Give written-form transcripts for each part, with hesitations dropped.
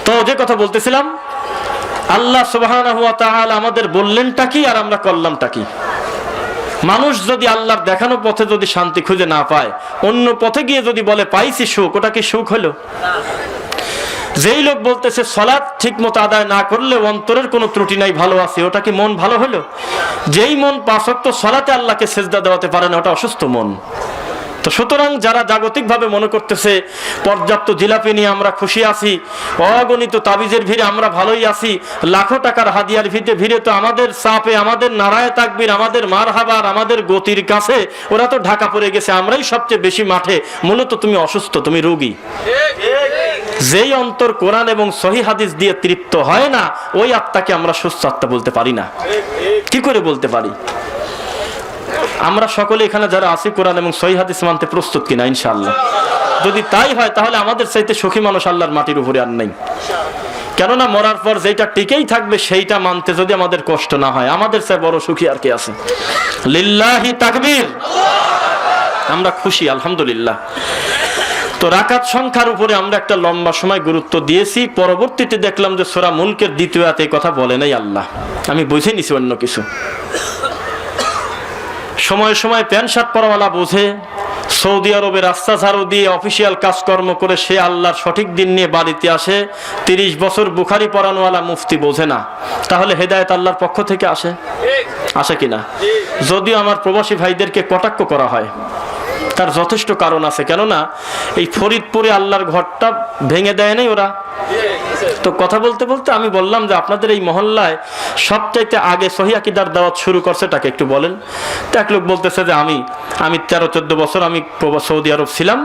তো যে কথা বলতেছিলাম, আল্লাহ সুবহানাহু ওয়া তাআলা আমাদের বললেনটা কি আর আমরা করলামটা কি? মানুষ যদি আল্লাহর দেখানো পথে যদি শান্তি খুঁজে না পায়, অন্য পথে গিয়ে যদি বলে পাইছি সুখ, ওটা কি সুখ হলো? যেই লোক বলতেছে সালাত ঠিক মতো আদায় না করলে অন্তরের কোনো ত্রুটি নাই, ভালো আছে, ওটা কি মন ভালো হলো? যেই মন 5 ওয়াক্ত সালাতে আল্লাহকে সিজদা দেওয়াতে পারে না, ওটা অসুস্থ মন। তো সুতরাং যারা জাগতিকভাবে মনে করতেছে পর্যাপ্ত জিলাপি নিয়ে আমরা খুশি আছি, অগণিত তাবিজের ভিড়ে আমরা ভালোই আছি, লাখো টাকার হাদিয়ার ভিড়ে তো আমাদের চাপে, আমাদের নারায়ে তাকবীর, আমাদের মারহাবার, আমাদের গতির কাছে ওরা তো ঢাকা পড়ে গেছে, আমরাই সবচেয়ে বেশি মাঠে। মূলত তুমি অসুস্থ, তুমি রোগী। যেই অন্তর কোরআন এবং সহিহ হাদিস দিয়ে তৃপ্ত হয় না, ওই আত্মাকে আমরা সুস্থ আত্মা বলতে পারি না। কি করে বলতে পারি? আমরা সকলে এখানে যারা আছি কোরআন এবং সহিহ হাদিস মানতে প্রস্তুত কিনা? ইনশাআল্লাহ। যদি তাই হয় তাহলে আমাদের চাইতে সুখী মানুষ আল্লাহর মাটির উপরে আর নাই। কেননা মরার পর যেটা টিকেই থাকবে সেইটা মানতে যদি আমাদের কষ্ট না হয়, আমাদের চেয়ে বড় সুখী আর কে আছে? লিল্লাহি তাকবীর। আমরা খুশি, আলহামদুলিল্লাহ। তো রাকাত সংখ্যার উপরে আমরা একটা লম্বা সময় গুরুত্ব দিয়েছি। পরবর্তীতে দেখলাম যে সূরা মুলকের দ্বিতীয় আয়াতে কথা বলে নাই আল্লাহ। আমি বুঝে নিছি অন্য কিছু। সময় সময় প্যান্ট শার্ট পরাওয়ালা বোঝে, সৌদি আরবে রাস্তা ঝাড়ু দিয়ে অফিসিয়াল কাজকর্ম করে সে আল্লাহর সঠিক দিন নিয়ে বাড়িতে আসে। 30 বছর বুখারি পড়ানোওয়ালা মুফতি বোঝে না। তাহলে হেদায়েত আল্লাহর পক্ষ থেকে আসে? আসে কিনা? যদিও আমার প্রবাসী ভাইদেরকে কটাক্ষ করা হয়, তার যথেষ্ট কারণ আছে। কেননা এই ফরিদপুরে আল্লাহর ঘরটা ভেঙে দেয় নাই ওরা। তো কথা বলতে বলতে আমি বললাম যে আপনাদের এই মহল্লায় সবচাইতে আগে সহিহ আকীদার দাওয়াত শুরু করছে তাকে একটু বলেন। তো এক লোক বলতেছে যে আমি 13-14 বছর আমি সৌদি আরব ছিলাম,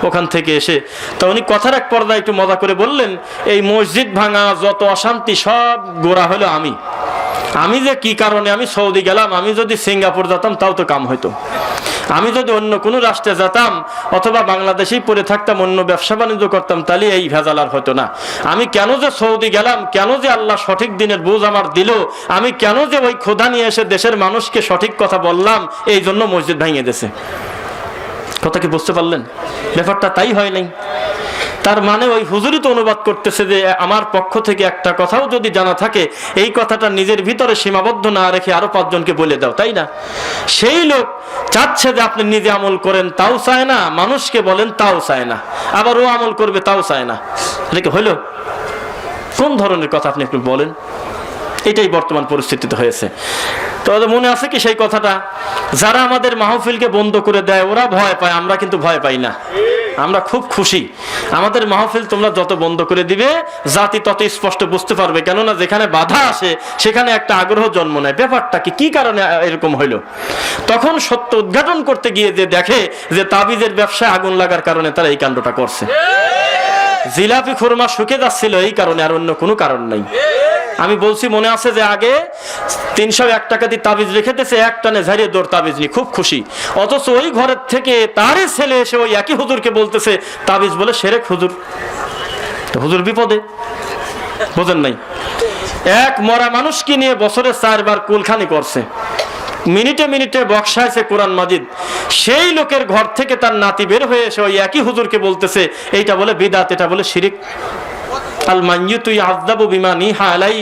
ওখান থেকে এসে। তো উনি কথার এক পর্যায়ে একটু মজা করে বললেন, এই মসজিদ ভাঙা যত অশান্তি সব গোড়া হলো আমি যে কি কারণে আমি সৌদি গেলাম, আমি যদি সিঙ্গাপুর যেতাম তাও তো কাম হইতো। আমি যদি অন্য কোনো রাষ্ট্রে যেতাম অথবা বাংলাদেশেই পড়ে থাকতাম, অন্য ব্যবসা বাণিজ্য করতাম, তাহলে এই ভেজাল আর হতো না। আমি কেন যে সৌদি গেলাম, কেন যে আল্লাহ সঠিক দিনের বুঝ আমার দিল, আমি কেন যে ওই খোদা নিয়ে এসে দেশের মানুষকে সঠিক কথা বললাম, এই জন্য মসজিদ ভেঙে দিয়েছে। কথা কি বুঝতে পারলেন? ব্যাপারটা তাই হয় নাই। তার মানে ওই হুজুরই তো অনুবাদ করতেছে যে আমার পক্ষ থেকে একটা কথাও যদি জানা থাকে, এই কথাটা নিজের ভিতরে সীমাবদ্ধ না রেখে আরো 5 জনকে বলে দাও, তাই না? সেই লোক চাচ্ছে যে আপনি নিজে আমল করেন, তাও চায় না, মানুষকে বলেন তাও চায় না, আবার ও আমল করবে তাও চায় না। এটা কি হলো? কোন ধরনের কথা আপনি একটু বলেন? এটাই বর্তমান পরিস্থিতিতে হয়েছে। তো মনে আছে কি সেই কথাটা, যারা আমাদের মাহফিলকে বন্ধ করে দেয় ওরা ভয় পায়, আমরা কিন্তু ভয় পাই না। আমরা খুব খুশি। আমাদের মাহফিল তোমরা যত বন্ধ করে দিবে জাতি তত স্পষ্ট বুঝতে পারবে, কেননা যেখানে বাধা আসে সেখানে একটা আগ্রহ জন্ম নেয়। ব্যাপারটা কি কারণে এরকম হইলো? তখন সত্য উদ্ঘাটন করতে গিয়ে যে দেখে যে তাবিজের ব্যবসায় আগুন লাগার কারণে তারা এই কাণ্ডটা করছে। জিলাপি খুরমা শুকে যাচ্ছিল এই কারণে, আর অন্য কোনো কারণ নাই। আমি বলছি মনে আছে যে আগে 301 টাকা দিয়ে তাবিজ রেখে দিয়েছে, এক টানে ঝাড়িয়ে দৌড় তাবিজ নিয়ে খুব খুশি। অথচ ওই ঘরের থেকে তারই ছেলে এসে ওই একই হুজুরকে বলতেছে তাবিজ বলে সেরেক হুজুর। তো হুজুর বিপদে, বোঝেন নাই? এক মরা মানুষকে নিয়ে বছরে 4 বার কুলখানি করছে, মিনিটে মিনিটে বক্সাইছে কোরআন মাজিদ। সেই লোকের ঘর থেকে তার নাতি বের হয়ে এসে ওই একই হুজুরকে বলতেছে এইটা বলে বিদআত, এটা বলে শিরিক। আল মাইয়িতু ইয়াযাবু বিমা নিহা আলাই।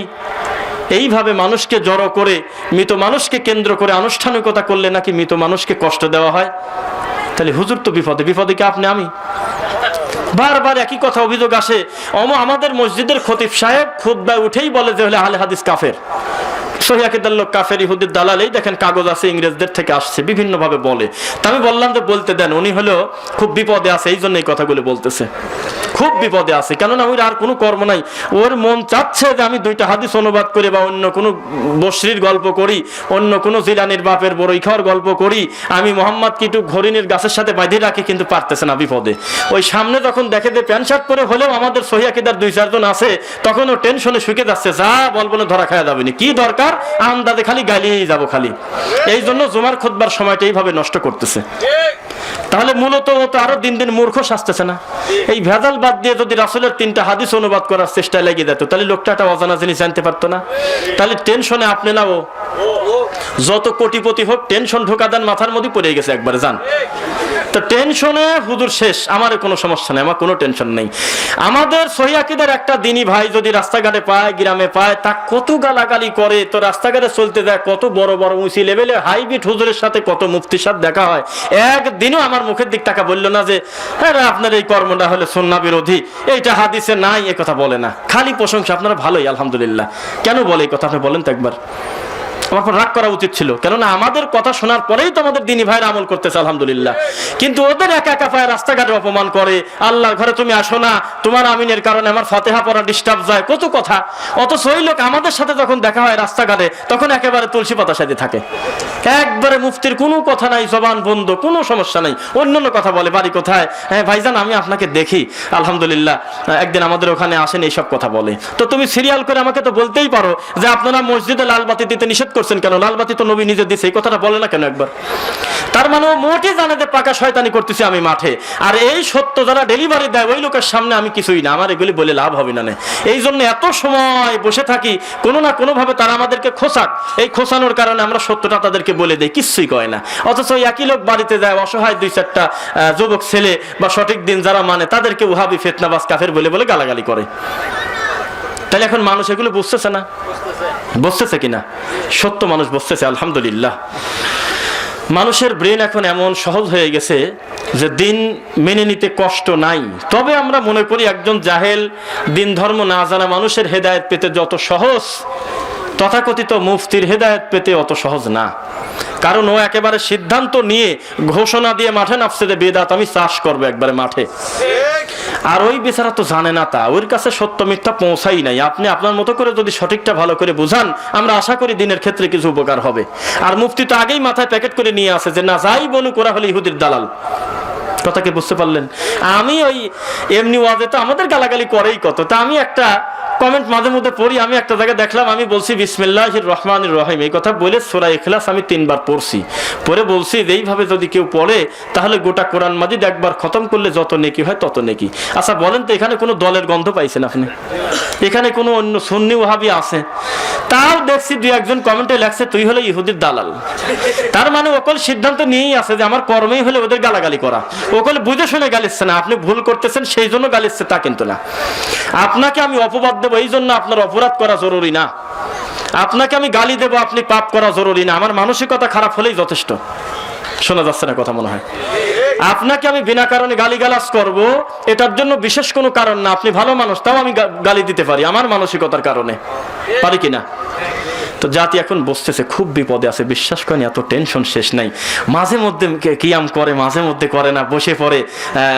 এইভাবে মানুষকে জড়ো করে, মৃত মানুষকে কেন্দ্র করে আনুষ্ঠানিকতা করলে নাকি মৃত মানুষকে কষ্ট দেওয়া হয়। তাহলে হুজুর তো বিপদে, বিপদে কি আপনি আমি? বারবার একই কথা অভিযোগ আসে। আমাদের মসজিদের খতিব সাহেব খুতবায় উঠেই বলে যে হলে আহলে হাদিস কাফের, সহিহ আকীদার লোক কাফের, ইহুদির দালাল। এই দেখেন কাগজ আছে, ইংরেজদের থেকে আসছে, বিভিন্ন ভাবে বলে। তা আমি বললাম যে বলতে দেন, উনি হলো খুব বিপদে আছে, এই জন্য এই কথাগুলো বলতেছে। খুব বিপদে আছে, কেননা ওর আর কোনো কর্ম নাই। ওর মন চাচ্ছে যে আমি 2টা হাদিস অনুবাদ করি বা অন্য কোনো বসরির গল্প করি, অন্য কোনো জিলানির বাপের বড়ই খাওয়ার গল্প করি, আমি মোহাম্মদ কিটু হরিণের গাছের সাথে বাঁধে রাখি, কিন্তু পারতেছে না, বিপদে। ওই সামনে যখন দেখে যে প্যান্ট শার্ট পরে হলেও আমাদের সহিহ আকীদার 2-4 জন আছে, তখন ও টেনশনে শুকে যাচ্ছে, যা বলবো না ধরা খাওয়া যাবে না, কি দরকার আন্দাজে খালি গালিয়েই যাবো খালি। এই জন্য জুমার খুতবার সময়টা এইভাবে নষ্ট করতেছে। তাহলে মূলত ও তো আরো দিন দিন মূর্খ সাজতেছে না? এই ভেজাল বাদ দিয়ে যদি রাসূলের 3টা হাদিস অনুবাদ করার চেষ্টা লেগে যেত, তাহলে লোকটা একটা অজানা জিনিস জানতে পারতো না। তাহলে টেনশনে আপনি না ও যত কোটিপতি হোক টেনশন ঢোকা দেন, মাথার মধ্যে পড়ে গেছে একবারে। যান তো টেনশনে হুজুর শেষ, আমার কোনো সমস্যা নেই, আমার কোনো টেনশন নেই। আমাদের সহিহ আকীদার একটা দিনী ভাই যদি রাস্তাঘাটে পায়, গ্রামে পায়, তা কত গালাগালি করে। তো রাস্তাঘাটে চলতে যায়, কত বড় বড় উঁচি লেভেলে হাইব্রিড হুজুরের সাথে, কত মুফতির সাথে দেখা হয়, একদিনও আমার মুখের দিক টাকা বললো না যে হ্যাঁ আপনার এই কর্মটা হলে সুন্নাহ বিরোধী, এইটা হাদিসে নাই, এ কথা বলে না। খালি প্রশংসা, আপনারা ভালোই আলহামদুলিল্লাহ। কেন বলে এই কথা আপনি বলেন তো একবার? আমার পর রাগ করা উচিত ছিল, কেননা আমাদের কথা শোনার পরেই তো আমাদের দিনী ভাইরা আমল করতেছে আলহামদুলিল্লাহ। কিন্তু ওদের একা একা পায়ে রাস্তাঘাটে অপমান করে, আল্লাহর ঘরে তুমি আসো না, তোমার আমিনের কারণে আমার ফাতিহা পড়া ডিস্টার্ব যায়, কত কথা। অথচ ওই লোক আমাদের সাথে যখন দেখা হয় রাস্তাঘাটে, তখন একেবারে তুলসী পাতা সাথে থাকে, একবারে মুফতির কোনো কথা নাই, জবান বন্ধ, কোনো সমস্যা নাই, অন্যান্য কথা বলে। বাড়ি কোথায়? হ্যাঁ ভাইজান আমি আপনাকে দেখি আলহামদুলিল্লাহ, একদিন আমাদের ওখানে আসেন, এইসব কথা বলে। তো তুমি সিরিয়াল করে আমাকে তো বলতেই পারো যে আপনারা মসজিদে লাল বাতি দিতে নিষেধ করছেন কেন? লাল বাতি তো নবী নিজে দিছে, এই কথাটা বলে না কেন একবার? তার মানে ও মোটে জানে যে পাকা শয়তানি করতেছি আমি মাঠে, আর এই সত্য যারা ডেলিভারি দেয় ওই লোকের সামনে আমি কিছুই না, আমার এগুলি বলে লাভ হবে না। এই জন্য এত সময় বসে থাকি, কোনো না কোনো ভাবে তারা আমাদেরকে খোঁচাক, এই খোঁচানোর কারণে আমরা সত্যটা তাদেরকে বলে দেই, কিছুই কয় না। অথচ ওই একই লোক বাড়িতে যায়, অসহায় দুই চারটা যুবক ছেলে বা সঠিক দিন যারা মানে তাদেরকে ওহাবি, ফিতনাবাজ, কাফের বলে বলে গালাগালি করে। তাহলে এখন মানুষ এগুলো বুঝতেছে না? বুঝতেছে কিনা? সত্য মানুষ বুঝতেছে আলহামদুলিল্লাহ। মানুষের ব্রেন এখন এমন সহজ হয়ে গেছে যে দিন মেনে নিতে কষ্ট নাই। তবে আমরা মনে করি একজন জাহেল, দিন ধর্ম না জানা মানুষের হেদায়েত পেতে যত সহজ, তথাকথিত মুফতির হেদায়েত পেতে অত সহজ না। কারণ ও একেবারে সিদ্ধান্ত নিয়ে ঘোষণা দিয়ে মাঠে নামছে যে বেদাত আমি চাষ করবো একবারে মাঠে। আর ওই বেচারা তো জানে না, তা ওর কাছে সত্য মিথ্যা পৌঁছাই নাই। আপনি আপনার মতো করে যদি সঠিকটা ভালো করে বুঝান, আমরা আশা করি দিনের ক্ষেত্রে কিছু উপকার হবে। আর মুফতি তো আগেই মাথায় প্যাকেট করে নিয়ে আসে যে না যাই বলুক ওরা হলে ইহুদির দালাল। কথা কি বুঝতে পারলেন? আমি ওই এমনি ওয়াজে তো আমাদের গালাগালি করেই কত, তা আমি একটা কমেন্ট মাঝে মধ্যে পড়ি। আমি একটা জায়গায় দেখলাম, আমি বলছি বিসমিল্লাহির রহমানির রহিম, এই কথা বলে সূরা ইখলাস আমি 3 বার পড়ছি। পরে বলছি এইভাবে যদি কেউ পড়ে তাহলে গোটা কোরআন মাজিদ একবার খতম করলে যত নেকি হয় তত নেকি। আচ্ছা বলেন তো, এখানে কোনো দলের গন্ধ পাইছেন আপনি? এখানে কোনো অন্য সুন্নি ওয়াহাবি আছে? তাও দেখছি 2-1 কমেন্টে লেখছে তুই হলে ইহুদির দালাল। তার মানে ওকল সিদ্ধান্ত নিয়েই আছে যে আমার কর্মেই হলে ওদের গালাগালি করা। ওকল বুঝে শুনে গালিচ্ছে না, আপনি ভুল করতেছেন সেই জন্য গালিচ্ছে তা কিন্তু না। আপনাকে আমি অপবাদ দেবো এই জন্য আপনার অপরাধ করা জরুরি না। আপনাকে আমি গালি দেবো, আপনি পাপ করা জরুরি না। আমার মানসিকতা খারাপ হলেই যথেষ্ট। শোনা যাচ্ছে না কথা মনে হয়? আপনাকে আমি বিনা কারণে গালিগালাজ করব, এটার জন্য বিশেষ কোনো কারণ না। আপনি ভালো মানুষ, তাও আমি গালি দিতে পারি আমার মানসিকতার কারণে, পারি কিনা? তো জাতি এখন বসতেছে, খুব বিপদে আছে। বিশ্বাস করেন এত টেনশন শেষ নাই। মাঝে মধ্যে কিয়াম করে, মাঝে মধ্যে করে না, বসে পড়ে।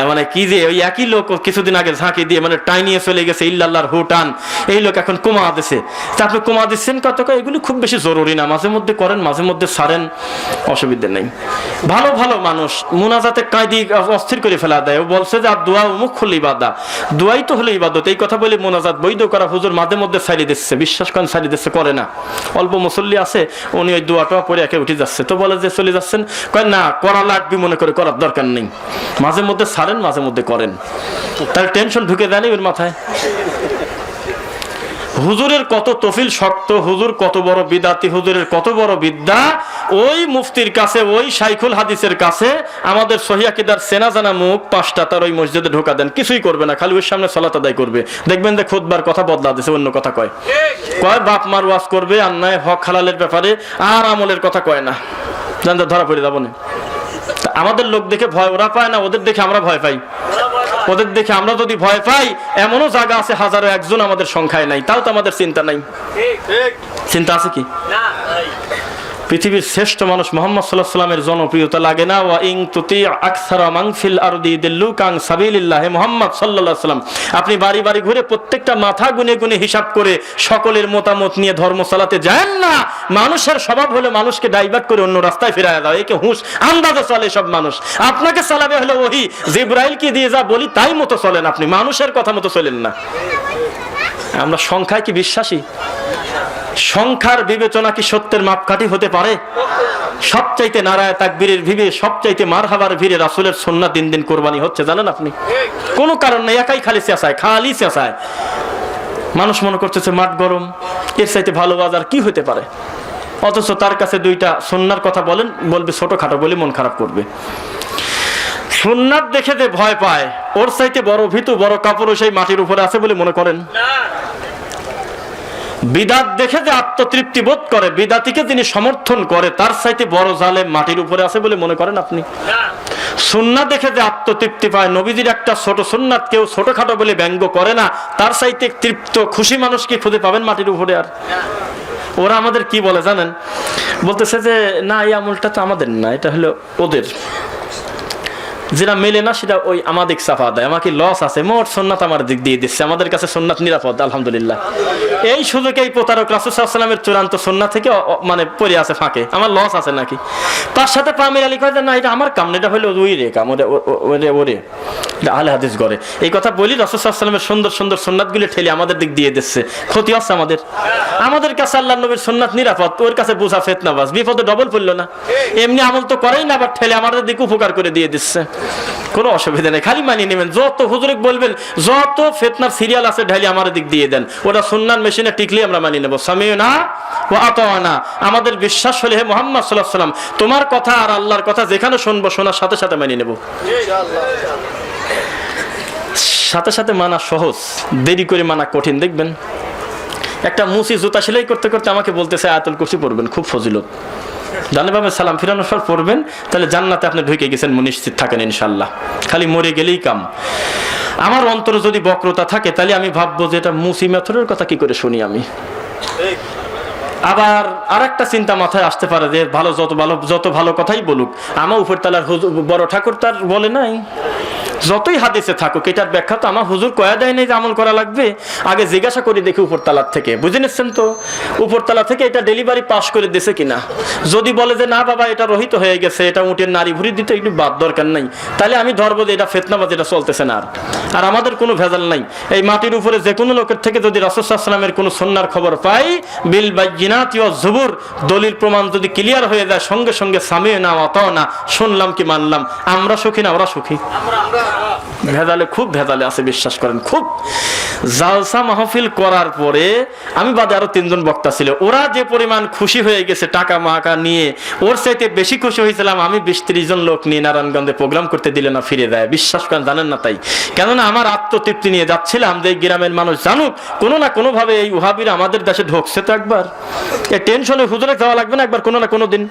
মানে কি যে ওই একই লোক কিছুদিন আগে ঝাঁকি দিয়ে মানে টাই নিয়ে চলে গেছে, ইল্লাল্লাহর হুটান। এই লোক এখন কমা দিছে। তা আপনি কমা দিচ্ছেন কত? এগুলি খুব বেশি জরুরি না, মাঝে মধ্যে করেন, মাঝে মধ্যে ছাড়েন, অসুবিধা নেই। ভালো ভালো মানুষ মুনাজাতে কাঁদি অস্থির করে ফেলা দেয়। ও বলছে যে আর দোয়া উমুক হল ইবাদা, দোয়াই তো হলো ইবাদত। এই কথা বলে মোনাজাত বৈধ করা হুজুর মাঝে মধ্যে ছাড়িয়ে দিচ্ছে। বিশ্বাস করেন ছাড়িয়ে দিচ্ছে, করে না। অল্প মুসল্লি আছে, উনি ওই দোয়াটা পরে একে উঠে যাচ্ছে। তো বলে যে চলে যাচ্ছেন, কয় না করা লাগবে, মনে করে করার দরকার নেই। মাঝে মধ্যে ছাড়েন, মাঝে মধ্যে করেন, তার টেনশন ঢুকে দেয়নি ওর মাথায়। হুজুরের কত তফিল শক্ত, হুজুর কত বড় বিদাতি, হুজুরের কত বড় বিদ্যা, ওই মুফতির কাছে, ওই শাইখুল হাদিসের কাছে আমাদের সহিহ আকীদার চেনা জানা মুখ 5টা তার ওই মসজিদে ঢোকা দেন, কিছুই করবে না, খালি ওর সামনে সালাত আদায় করবে। দেখবেন যে খুতবার কথা বদলা দিছে, অন্য কথা কয়। বাপ মার ওয়াজ করবে, অন্যায় হক হালালের ব্যাপারে, আর আমলের কথা কয় না। জানতে ধরা পড়ে যাবো না। আমাদের লোক দেখে ভয় ওরা পায় না, ওদের দেখে আমরা ভয় পাই। ওদের দেখে আমরা যদি ভয় পাই, এমনও জায়গা আছে 1001 আমাদের সংখ্যায় নাই, তাও তো আমাদের চিন্তা নাই। চিন্তা আছে কি? পৃথিবীর শ্রেষ্ঠ মানুষ মুহাম্মদ সাল্লাল্লাহু আলাইহি ওয়াসাল্লামের জনপ্রিয়তা লাগে না? ওয়া ইন তুতি আকসারা মান ফিল আরদি ইদিল্লুকা আন সাবিলিল্লাহ। মুহাম্মদ সাল্লাল্লাহু আলাইহি ওয়াসাল্লাম আপনি বাড়ি বাড়ি ঘুরে প্রত্যেকটা মাথা গুনে গুনে হিসাব করে সকলের মতামত নিয়ে ধর্ম চালাতে যান না। মানুষের স্বভাব হলো মানুষকে ডাইভার্ট করে অন্য রাস্তায় ফিরায় দাও। একে হুঁশ আন্দাজে চলে সব মানুষ। আপনাকে চালাবে হলো ওহী, জিবরাইলকে দিয়ে যা বলি তাই মতো চলেন, আপনি মানুষের কথা মতো চলেন না। আমরা সংখ্যায় কি বিশ্বাসী? সংখ্যার বিবেচনা কি সত্যের মাপকাঠি হতে পারে? সবচাইতে নারায়ে তাকবীরের ভিড়ে, সবচাইতে মারহাবার ভিড়ে রাসূলের সুন্নাত দিন দিন কোরবানি হচ্ছে, জানেন আপনি? কোনো কারণ নেই, একাই খালি চেঁচায়, খালি চেঁচায়। মানুষ মনে করতেছে মাঠ গরম, এর চাইতে ভালো বাজার কি হতে পারে? অথচ তার কাছে 2টা সুন্নাহর কথা বলেন, বলবে ছোটখাটো বলে মন খারাপ করবে। সুন্নাত দেখে যে ভয় পায়, ওর চাইতে বড় ভীতু, বড় কাপড় সেই মাটির উপরে আছে বলে মনে করেন? বিদাত দেখে যে আত্মতৃপ্তি বোধ করে, বিদাতিকে তিনি সমর্থন করে, তার চাইতে বড় জালেম মাটির উপরে আছে বলে মনে করেন আপনি? সুন্নাত দেখে যে আত্মতৃপ্তি পায়, নবীজির একটা ছোট সুন্নাত কেউ ছোটখাটো বলে ব্যঙ্গ করে না, তার চাইতে তৃপ্ত খুশি মানুষ কি খুঁজে পাবেন মাটির উপরে? আর ওরা আমাদের কি বলে জানেন? বলতেছে যে না, এই আমলটা তো আমাদের না, এটা হলো ওদের, যেটা মেলে না সেটা ওই আমাদের চাপা দেয়, আমাকে লস আছে, মোট সুন্নাত আমার দিক দিয়ে দিচ্ছে, আমাদের কাছে সুন্নাত নিরাপদ আলহামদুলিল্লাহ। এই সুযোগে এই প্রতারক রাসূল সাল্লাল্লাহু আলাইহি ওয়াসাল্লামের চূড়ান্ত সুন্নাত থেকে মানে পড়ে আছে ফাঁকে, আমার লস আছে নাকি? তার সাথে পামির আলী কয় না, এটা আমার কাম না, এটা হলো ওই রে কাম, ওরে আহলে হাদিস করে। এই কথা বলি রাসূল সাল্লাল্লাহু আলাইহি ওয়াসাল্লামের সুন্দর সুন্দর সুন্নাতগুলো ঠেলে আমাদের দিক দিয়ে দিচ্ছে, ক্ষতি হচ্ছে আমাদের। আমাদের কাছে আল্লাহর নবীর সুন্নাত নিরাপদ, ওর কাছে বোঝা ফিতনাবাজ, বিপদে ডবল পড়লো না, এমনি আমল তো করেই না, আবার ঠেলে আমাদের দিকে উপকার করে দিয়ে দিচ্ছে। কোনো অসুবিধা নেই, খালি মানিয়ে নেবেন। যত হুজুরে বলবেন, যত ফিতনার সিরিয়াল আছে ঢালি আমার দিক দিয়ে দেন, ওটা সুন্নাত মেশিনে টিকলে আমরা মানিয়ে নেব। সামিউনা ওয়া আতাওয়ানা, আমাদের বিশ্বাস হলে হে মুহাম্মদ সাল্লাল্লাহু আলাইহি ওয়াসাল্লাম তোমার কথা আর আল্লাহর কথা যেখানে শুনবো, শোনার সাথে সাথে মানিয়ে নেব। সাথে সাথে মানা সহজ, দেরি করে মানা কঠিন। দেখবেন একটা মুসি জুতা সেলাই করতে করতে আমাকে বলতেছে আয়াতুল কুরসি পড়বেন, খুব ফজিলত, জানে ভাবে সালাম ফিরানোর পর পড়বেন, তাহলে জান্নাতে আপনি ঢুকে গেছেন, নিশ্চিত থাকেন ইনশাআল্লাহ, খালি মরে গেলেই কাম। আমার অন্তরে যদি বক্রতা থাকে, তাহলে আমি ভাববো যে এটা মুসি মেথডের কথা কি করে শুনি আমি। আবার আরেকটা চিন্তা মাথায় আসতে পারে যে যত ভালো কথাই বলুক, আমার উপর তালার বড় ঠাকুর তার বলে নাই, যতই হাদিসে থাকুক এটার ব্যাখ্যা তো আমার হুজুর কয়া দেয় নাই যে আমল করা লাগবে, আগে জিজ্ঞাসা করি দেখি উপরতলার থেকে, বুঝে নিচ্ছেন তো, উপরতলা থেকে এটা ডেলিভারি পাস করে দিয়েছে কিনা। যদি বলে যে না বাবা এটা রহিত হয়ে গেছে, এটা উটের নারী ভুড়ি দিতে একটু বাদ দরকার নাই, তাহলে আমি ধরবো যে এটা ফিতনাবাজ, এটা চলতেছে না। আর আমাদের কোনো ভেজাল নাই, এই মাটির উপরে যে কোনো লোকের থেকে যদি রাসূল সাল্লাল্লাহু আলাইহি ওয়াসাল্লামের কোনো সুন্নাহর খবর পাই, বিল বাইয়িনাতি ওয়াজ জুবুর, দলিল প্রমাণ যদি ক্লিয়ার হয়ে যায়, সঙ্গে সঙ্গে সামিউনা ওয়া আতাওনা, শুনলাম কি মানলাম। আমরা সুখী না ওরা সুখী? ভেজালে খুব ভেজালে আছে, বিশ্বাস করেন। খুব জালসা মাহফিল করার পরে আমি বাদে আরো 3 জন বক্তা ছিল, ওরা যে পরিমাণ খুশি হয়ে গেছে টাকা মাকা নিয়ে, ওর চাইতে বেশি খুশি হয়েছিলাম আমি 20-30 জন লোক নিয়ে নারায়ণগঞ্জে প্রোগ্রাম করতে দিলে না ফিরে দেয়, বিশ্বাস করেন, জানেন না। তাই কেননা আমার আত্মতৃপ্তি নিয়ে যাচ্ছিলাম যে গ্রামের মানুষ জানুক কোনো না কোনো ভাবে এই ওহাবিরা আমাদের দেশে ঢুকছে, তো একবার এই টেনশনে হুজুরে যাওয়া লাগবে না, একবার কোনো না কোনো দিন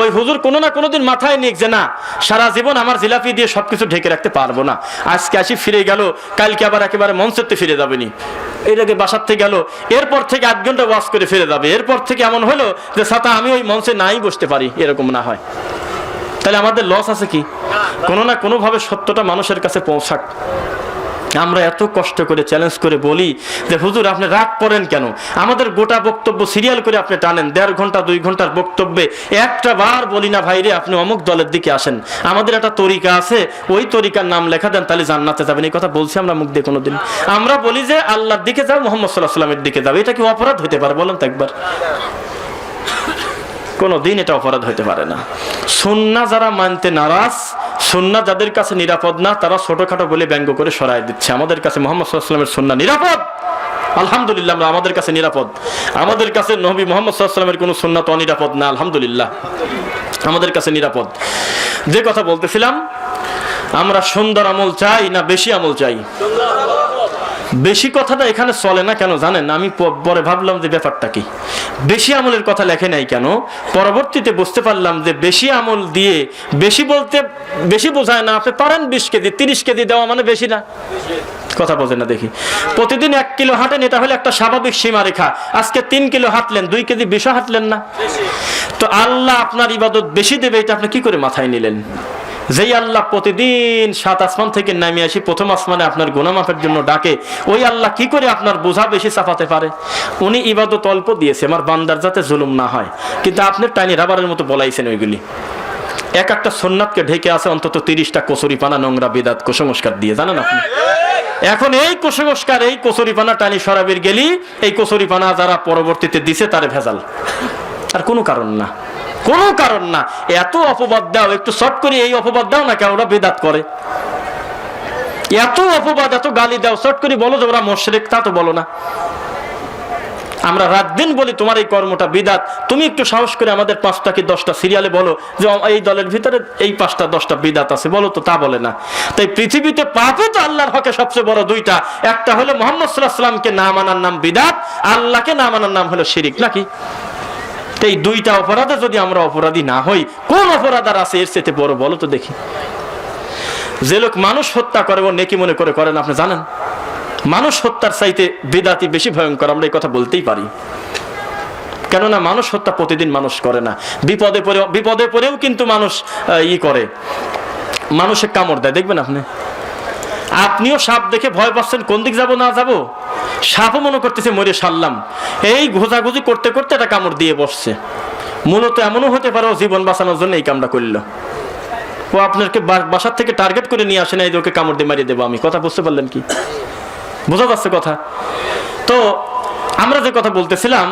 ওই হুজুর কোনো না কোনো দিন মাথায় নিক যে না, সারা জীবন আমার জিলাপি দিয়ে সবকিছু ঢেকে রাখতে পারবো না, আজকে আসি ফিরে গেল, কালকে আবার একেবারে মঞ্চেতে ফিরে যাবেনি, এর আগে বাসার থেকে গেল, এরপর থেকে 8 ঘন্টা ওয়াজ করে ফিরে যাবে, এরপর থেকে এমন হলো যে ছাতা আমি ওই মঞ্চে নাই বসতে পারি, এরকম না হয়, তাহলে আমাদের লস আছে কি? কোনো না কোনো ভাবে সত্যটা মানুষের কাছে পৌঁছাক। আমরা এত কষ্ট করে চ্যালেঞ্জ করে বলি যে হুজুর আপনি রাগ করেন কেন, আমাদের গোটা বক্তব্য সিরিয়াল করে আপনি টানেন, 1.5 ঘন্টা 2 ঘন্টার বক্তব্যে একটা বার বলি না ভাইরে আপনি অমুক দলের দিকে আসেন, আমাদের একটা তরিকা আছে, ওই তরিকার নাম লেখা দেন, তাহলে জান্নাতে যাবেন। এই কথা বলছি আমরা মুখ দিয়ে কোনোদিন? আমরা বলি যে আল্লাহর দিকে যাও, মুহাম্মদ সাল্লাল্লাহু আলাইহি ওয়াসাল্লামের দিকে যাও, এটা কি অপরাধ হতে পারে বলেন তো একবার? কোনদিন এটা অপরাধ হতে পারে না। সুন্নাহ যারা মানতে নারাজ, সুন্নাহ যাদের কাছে নিরাপদ না, তারা ছোটখাটো বলে ব্যঙ্গ করে সরায় দিচ্ছে। আমাদের কাছে মুহাম্মদ সাল্লাল্লাহু আলাইহি ওয়াসাল্লামের সুন্নাহ নিরাপদ, আলহামদুলিল্লাহ, আমাদের কাছে নিরাপদ। আমাদের কাছে নবী মুহাম্মদ সাল্লাল্লাহু আলাইহি ওয়াসাল্লামের কোনো সুন্নাহ তো অনিরাপদ না, আলহামদুলিল্লাহ, আমাদের কাছে নিরাপদ। যে কথা বলতেছিলাম, আমরা সুন্দর আমল চাই না বেশি আমল চাই? বেশি কথাটা এখানে চলে না কেন জানেন? আমি পরে ভাবলাম যে ব্যাপারটা কি, বেশি আমলের কথা লেখে নাই কেন, পরবর্তীতে বুঝতে পারলাম যে বেশি আমল দিয়ে, বেশি বলতে বেশি বোঝায় না, আপনি পারেন 20 কেজি 30 কেজি দেওয়া মানে বেশি না, কথা বোঝেন না দেখি। প্রতিদিন 1 কিলো হাঁটেন, এটা হলো একটা স্বাভাবিক সীমারেখা, আজকে 3 কিলো হাঁটলেন, 2 কেজি বেশি হাঁটলেন না, তো আল্লাহ আপনার ইবাদত বেশি দেবে, এটা আপনি কি করে মাথায় নিলেন? যেই আল্লাহ প্রতিদিন 7 আসমান থেকে নামিয়ে আসি প্রথম আসমানে আপনার গুনাহ মাফের জন্য ডাকে, ওই আল্লাহ কি করে আপনার বোঝা বেশি চাপাতে পারে? উনি ইবাদত অল্প দিয়েছে আমার বান্দার যাতে জুলুম না হয়, কিন্তু আপনি টাইনি রাবারের মতো বলাইছেন ওইগুলি। এক একটা সুন্নাতকে ঢেকে আছে অন্তত 30টা কচুরিপানা নোংরা বিদাত কুসংস্কার দিয়ে, জানেন আপনি? এখন এই কুসংস্কার, এই কচুরিপানা টানি সরাবির গেলি, এই কচুরিপানা যারা পরবর্তীতে দিছে তারে ভেজাল, আর কোনো কারণ না, কোনো কারণ না। এত অপবাদ দাও, একটু শর্ট করে এই অপবাদ দাও না কেন ওরা বিদাত করে, এত অপবাদ এত গালি দাও, শর্ট করে বলো যে ওরা মুশরিক, তা তো বলো না। আমরা রাত দিন বলি তোমার এই কর্মটা বিদাত, তুমি একটু সাহস করে আমাদের 5টা কি 10টা সিরিয়ালে বলো যে এই দলের ভিতরে এই 5টা 10টা বিদাত আছে, বলো তো। তা বলে না। তাই পৃথিবীতে পাপে তো আল্লাহর হকে সবচেয়ে বড় দুইটা, একটা হলো মুহাম্মদ সাল্লাল্লাহু আলাইহি ওয়াসাল্লামকে না মানার নাম বিদাত, আল্লাহকে না মানার নাম হলো শিরিক, নাকি? এই দুইটা অপরাধে যদি আমরা অপরাধী না হই, কোন অপরাধ আর আছে এর চেয়ে বড়, বলো তো দেখি। যে লোক মানুষ হত্যা করে ও নেকি মনে করে করেন, আপনি জানেন? মানুষ হত্যার চাইতে বিদাতি বেশি ভয়ঙ্কর, আমরা এই কথা বলতেই পারি। কেননা মানুষ হত্যা প্রতিদিন মানুষ করে না, বিপদে পড়েও কিন্তু মানুষ করে, মানুষে কামড় দেয়। দেখবেন আপনিও সাপ দেখে ভয় পাচ্ছেন, কোন দিক যাবো না যাবো, সাপও মনে করতেছে মরে সারলাম, এই ঘোজাঘুজি করতে করতে একটা কামড় দিয়ে বসছে। মূলত এমনও হতে পারে ও জীবন বাঁচানোর জন্য এই কামটা করলো, ও আপনাকে বাসার থেকে টার্গেট করে নিয়ে আসে না এই ওকে কামড় দিয়ে মারিয়ে দেবো আমি। কথা বুঝতে পারলেন কি? বোঝা যাচ্ছে কথা? তো আমরা যে কথা বলতেছিলাম,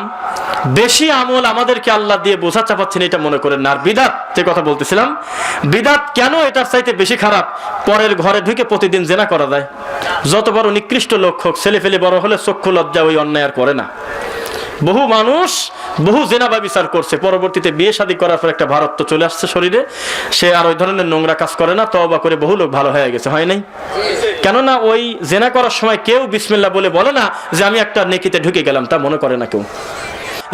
বেশি আমল আমাদেরকে আল্লাহ দিয়ে বোঝা চাপাচ্ছেন, এটা মনে করেন না। আর বিদাত যে কথা বলতেছিলাম, বিদাত কেন এটার চাইতে বেশি খারাপ? পরের ঘরে ঢুকে প্রতিদিন জেনা করা যায়। যত বড় নিকৃষ্ট লোক হোক, ছেলে ফেলে বড় হলে চক্ষু লজ্জা ওই অন্যায় আর করে না। বহু মানুষ বহু জেনা বা বিচার করছে, পরবর্তীতে বিয়ে শাদী করার পর একটা ভারত্ব চলে আসছে শরীরে, সে আর ওই ধরনের নোংরা কাজ করে না, তওবা করে বহু লোক ভালো হয়ে গেছে, হয় নাই? কেননা ওই জেনা করার সময় কেউ বিসমিল্লাহ বলে না যে আমি একটা নেকিতে ঢুকে গেলাম, তা মনে করে না কেউ।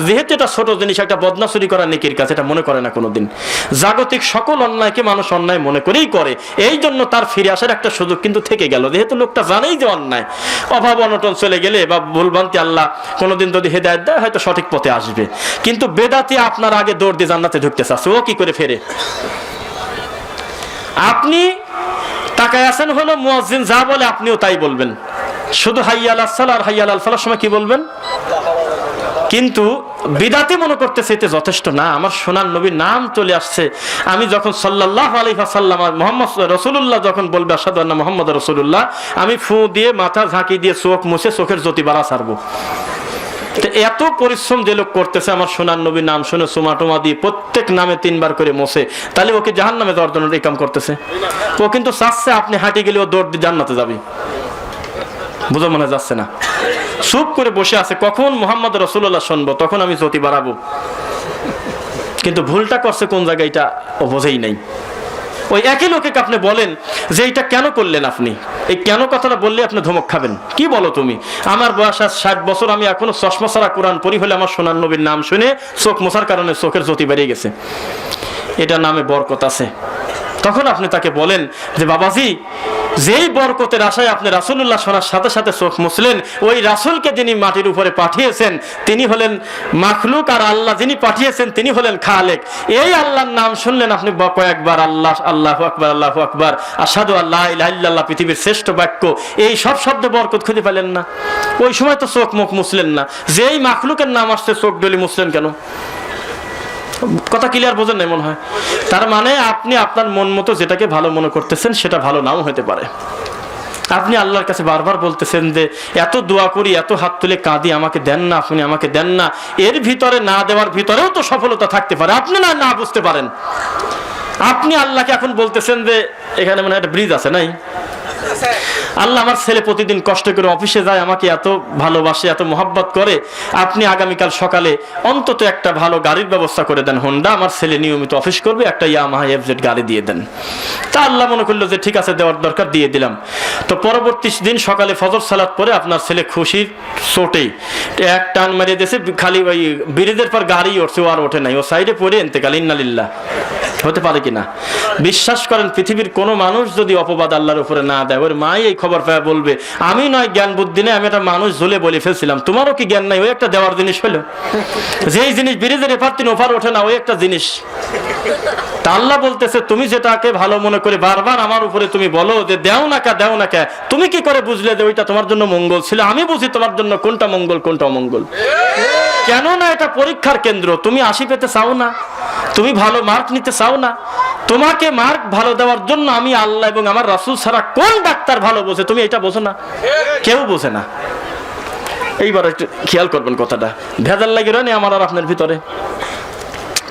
যেহেতু এটা ছোট জিনিস, একটা বদনা চুরি করা নেকির কাজ, এটা মনে করে না কোনোদিন। জাগতিক সকল অন্যায়কে মানুষ অন্যায় মনে করেই করে, এই জন্য তার ফিরে আসার একটা সুযোগ কিন্তু থেকে গেল, যেহেতু লোকটা জানেই যে অন্যায়। অভাব অনটন চলে গেলে বা ভুলভ্রান্তি আল্লাহ কোনোদিন যদি হেদায়েত দেয়, হয়তো সঠিক পথে আসবে। কিন্তু বেদাতি আপনার আগে দৌড় দিয়ে জান্নাতে ঢুকতে চাচ্ছে, ও কি করে ফেরে? আপনি তাকায় আছেন হলো মুয়াজ্জিন যা বলে আপনিও তাই বলবেন, শুধু হাইয়া আলাস সালাহ আর হাইয়া আলাল ফালাহর সময় কি বলবেন? কিন্তু বিদাতি মনে করতেছে এতে যথেষ্ট না, আমার সোনার নবীর নাম চলে আসছে, আমি যখন সাল্লাল্লাহু আলাইহি ওয়াসাল্লাম মুহাম্মদ রাসূলুল্লাহ যখন বলবে আশহাদু আন্না মুহাম্মাদুর রাসূলুল্লাহ, আমি ফু দিয়ে মাথা ঝাঁকি দিয়ে চোখ মুছে চোখের জ্যোতি বাড়া ছাড়বো। এত পরিশ্রম যে লোক করতেছে আমার সোনার নবীর নাম শুনে সুমা টুমা দিয়ে প্রত্যেক নামে 3 বার করে মোছে, তাহলে ওকে জাহান্নামে যাওয়ার জন্য এই কাম করতেছে। ও কিন্তু চাচ্ছে আপনি হাঁটে গেলে ও দৌড় দিয়ে জান্নাতে যাবে, বুঝা মনে যাচ্ছে না? চুপ করে বসে আছে, কখন মুহাম্মদ রাসূলুল্লাহ শুনবো তখন আমি জ্যোতি বাড়াবো। কিন্তু ভুলটা করছে কোন জায়গায় এটা ও বোঝেই নাই। ওই একই লোকে আপনি বলেন যে এটা কেন করলেন, আপনি এই কেন কথাটা বললে আপনি ধমক খাবেন। কি বলো তুমি? আমার বয়স 60 বছর, আমি এখনো চশমা ছাড়া কোরআন পড়ি, হলে আমার সোনার নবীর নাম শুনে চোখ মোছার কারণে চোখের জ্যোতি বেরিয়ে গেছে, এটা নামে বরকত আছে। তখন আপনি তাকে বলেন যে বাবাজি, যেই বরকতের আশায় আপনি রাসূলুল্লাহ শোনার সাথে সাথে চোখ মুছলেন, ওই রাসূলকে যিনি মাটির উপরে পাঠিয়েছেন তিনি হলেন মাখলুক, আর আল্লাহ যিনি পাঠিয়েছেন তিনি হলেন খালেক। এই আল্লাহর নাম শুনলেন আপনি কয়েকবার, আল্লাহ, আল্লাহু আকবার, আল্লাহু আকবার, আশহাদু আল্লা ইলাহা ইল্লাল্লাহ, পৃথিবীর শ্রেষ্ঠ বাক্য, এই সব শব্দে বরকত খুঁজে পেলেন না। ওই সময় তো চোখ মুখ মুছলেন না, যেই মাখলুকের নাম আসছে চোখ ডলি মুছলেন কেন? কথা ক্লিয়ার বোঝেন না মনে হয়? তার মানে আপনি আপনার মন মতো যেটাকে ভালো মনে করতেছেন সেটা ভালো নাও হতে পারে। আপনি আল্লাহর কাছে বারবার বলতেছেন যে এত দোয়া করি, এত হাত তুলে কাঁদি, আমাকে দেন না, আপনি আমাকে দেন না। এর ভিতরে না দেওয়ার ভিতরেও তো সফলতা থাকতে পারে, আপনি না বুঝতে পারেন। আপনি আল্লাহকে এখন বলতেছেন যে এখানে মানে একটা ব্রিজ আছে নাই, আল্লাহ আমার ছেলে প্রতিদিন কষ্ট করে অফিসে যায়, আমাকে এত ভালোবাসে, এত মোহাব্বত করে, আপনি আগামীকাল সকালে অন্তত একটা ভালো গাড়ির ব্যবস্থা করে দেন, হোন্ডা, আমার ছেলে নিয়মিত অফিস করবে, একটা ইয়ামাহা এফজেড গাড়ি দিয়ে দেন। তা আল্লাহ মনে করলো যে ঠিক আছে, দেওয়ার দরকার, দিয়ে দিলাম। তো পরবর্তী দিন সকালে ফজর সালাত পরে আপনার ছেলে খুশির চোটেই এক টান মারিয়ে দিয়েছে, খালি ওই ব্রিজের পর গাড়ি উঠছে, ও আর ওঠে নাই, ও সাইডে পড়ে ইন্তেকাল। ইন্নালিল্লাহ। হতে পারে কিনা বিশ্বাস করেন, পৃথিবীর কোনো মানুষ যদি অপবাদ আল্লাহর উপরে না দেয়, ওর মাই এই খবর পায় বলবে আমি নয় জ্ঞান বুদ্ধি নেই, আমি একটা মানুষ ঝুলে বলে ফেলছিলাম, তোমারও কি জ্ঞান নাই? ওই একটা দেওয়ার জিনিস হলো, যেই জিনিস ব্রিজের এপার তিন ওপার ওঠে না, ওই একটা জিনিস। তা আল্লাহ বলতেছে তুমি যেটাকে ভালো মনে করে বারবার আমার উপরে তুমি বলো যে দেও না কে, দেও না কে, তুমি কি করে বুঝলে যে ওইটা তোমার জন্য মঙ্গল ছিল? আমি বুঝি তোমার জন্য কোনটা মঙ্গল কোনটা অমঙ্গল। কেননা এটা পরীক্ষার কেন্দ্র, তুমি 80 পেতে চাও না, তুমি ভালো মার্ক নিতে চাও না, তোমাকে মার্ক ভালো দেওয়ার জন্য আমি আল্লাহ এবং আমার রাসূল ছাড়া কোন ডাক্তার ভালো বোঝে? তুমি এটা বোঝো না, কেউ বোঝে না। এইবার একটু খেয়াল করবেন কথাটা, ভেজাল লাগে রয় নাই আমার আর আপনার ভিতরে,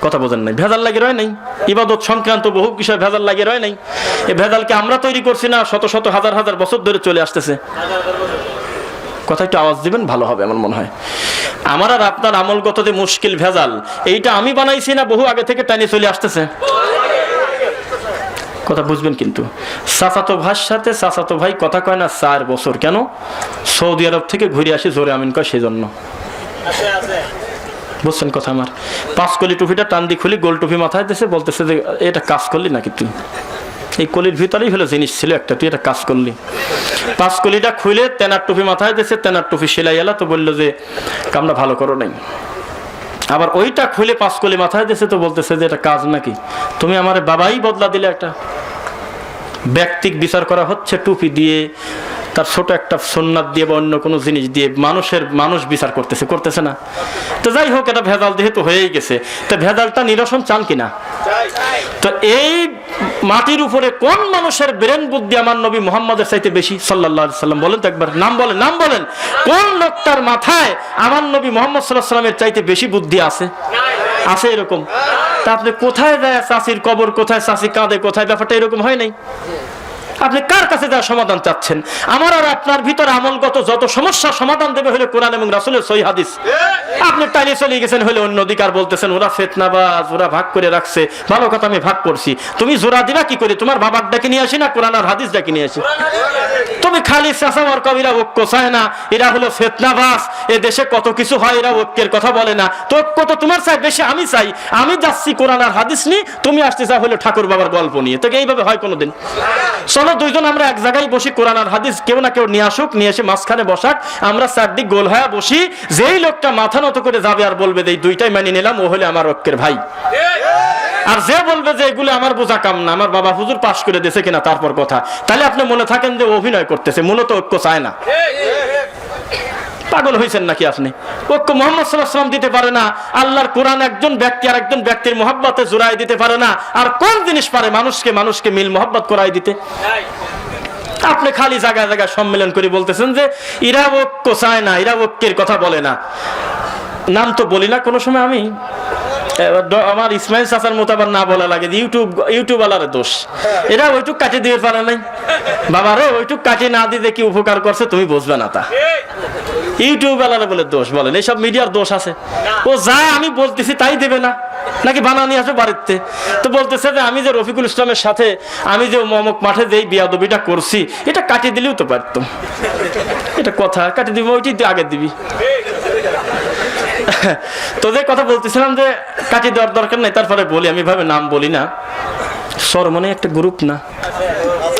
কথা বোঝেন নাই? ভেজাল লাগে রয় নাই, ইবাদত সংক্রান্ত বহু বিষয় ভেজাল লাগে রয় নাই। এই ভেজালকে আমরা তৈরি করছি না, শত শত হাজার হাজার বছর ধরে চলে আসতেছে। কথা একটু আওয়াজ দিবেন, ভালো হবে আমার মনে হয়। আমার আর আপনার আমলগত যে মুশকিল ভেজাল, এইটা আমি বানাইছি না বহু আগে থেকে টানি চলে আসতেছে? কথা বুঝবেন। কিন্তু চাচাতো ভাইয়ের সাথে চাচাতো ভাই কথা কয় না 4 বছর। কেন? সৌদি আরব থেকে ঘুরে আসি, জোরে আমিন কয় সেজন্য। বুঝছেন কথা আমার? 5 কলি টুপিটা টান দিয়ে খুলি, গোল টুপি মাথায় দিয়েছে, বলতেছে যে এটা কাজ করলি নাকি তুই? এই কলির ভিতরেই হলো জিনিস ছিল একটা, তুই এটা কাজ করলি। 5 কলিটা খুলে তেনার টুপি মাথায় দিয়েছে, তেনার টুপি সেলাই এলা, তো বললো যে কামটা ভালো করো নাই। আবার ওইটা খুলে 5 কলি মাথায় দিয়েছে, তো বলতেছে যে এটা কাজ নাকি? তুমি আমার বাবাই বদলা দিলে। একটা ব্যক্তিক বিচার করা হচ্ছে টুপি দিয়ে, তার ছোট একটা সুন্নাত দিয়ে বা অন্য কোনো জিনিস দিয়ে মানুষ বিচার করতেছে না। তো যাই হোক, এটা ভেজাল যেহেতু হয়েই গেছে, তো ভেজালটা নিরসন চান কিনা? তো এই মাটির উপরে কোন মানুষের ব্রেন বুদ্ধি আমার নবী মুহাম্মদের চাইতে বেশি সাল্লাল্লাহু আলাইহি সাল্লাম? বলেন তো একবার, নাম বলেন কোন লোকটার মাথায় আমার নবী মুহাম্মদ সাল্লাল্লাহু আলাইহি সাল্লামের চাইতে বেশি বুদ্ধি আছে? আছে এরকম? তা আপনি কোথায় যায়, চাচির কবর কোথায়, চাচি কাঁদে কোথায়, ব্যাপারটা এরকম হয় নাই? আপনি কার কাছে যা সমাধান চাচ্ছেন? আমার আর আপনার ভিতরে আমলগত যত সমস্যা সমাধান দেবে হলে কোরআন এবং রাসূলের সহিহ হাদিস। আপনি টাইলে চলে গেছেন হলে অন্য অধিকার বলতেছেন ওরা ফিতনাবাজ, ওরা ভাগ করে রাখছে। ভালো কথা, আমি ভাগ করছি, তুমি জোড়া দিবা কি করে? তোমার বাবার ডাকে নিয়ে আসি না কোরআন আর হাদিস ডাকে নিয়ে আসি? তুমি খালি চাচামার কবিরা ঐক্য চায় না, এরা হলো ফিতনাবাজ, এ দেশে কত কিছু হয়, এরা ঐক্যের কথা বলে না। তো ঐক্য তো তোমার চাই বেশি, আমি চাই। আমি যাচ্ছি কোরআন আর হাদিস নিয়ে, তুমি আসতে চাও হলো ঠাকুর বাবার গল্প নিয়ে। তো এইভাবে হয় কোনোদিন? চলো দুইজন আমরা এক জায়গায় বসি, কোরআন আর হাদিস কেউ না কেউ নিয়ে আসুক, নিয়ে এসে মাঝখানে বসাক, আমরা চারদিক গোল হয়ে বসি। যেই লোকটা মাথা নত করে যাবে আর বলবে যে এই দুইটাই মানিয়ে নিলাম, ও হলে আমার ঐক্যের ভাই। আর যে বলবে যে এগুলো আমার বোঝা কাম না, আমার বাবা হুজুর পাশ করে দিয়েছে কিনা তারপর কথা, তাহলে আপনি মনে থাকেন যে অভিনয় করতেছে, মূলত ঐক্য চায় না। পাগল হয়েছেন নাকি আপনি? ঐক্য মুহাম্মদ সাল্লাল্লাহু আলাইহি ওয়াসাল্লাম দিতে পারে না, আল্লাহর কোরআন একজন ব্যক্তি আর একজন ব্যক্তির মহব্বতে জোড়ায় দিতে পারে না। আর কোন জিনিস পারে মানুষকে মিল মহব্বত করাই দিতে? আপনি খালি জায়গায় জায়গায় সম্মেলন করে বলতেছেন যে এরা ঐক্য চায় না, এরা ঐক্যের কথা বলে না। নাম তো বলি না কোনো সময় আমি, আমার ইসমাইল চাচার মতো আবার না বলা লাগে, ইউটিউব ওয়ালার দোষ। এরা ওইটুক কাটে দিয়ে পারে নাই। বাবা রে, ওইটুক কাটে না দিতে কি উপকার করছে তুমি বুঝবে না। তা ইউটিউব ওয়ালার বলে দোষ বলেন, এইসব মিডিয়ার দোষ আছে। ও যা আমি বলতেছি তাই দেবে না, নাকি বানানি আছে বাড়িতে? তো বলতেছে যে আমি যে রফিকুল ইসলামের সাথে আমি যে অমুক মাঠে যে বিয়াদবিটা করছি, এটা কাটিয়ে দিলেও তো পারতাম। এটা কথা কাটিয়ে দিবি, ওইটি আগে দিবি। তোদের কথা বলতেছিলাম যে কাটিয়ে দেওয়ার দরকার নাই, তারপরে বলি আমি ভাবে নাম বলি না। সরমনে একটা গ্রুপ না,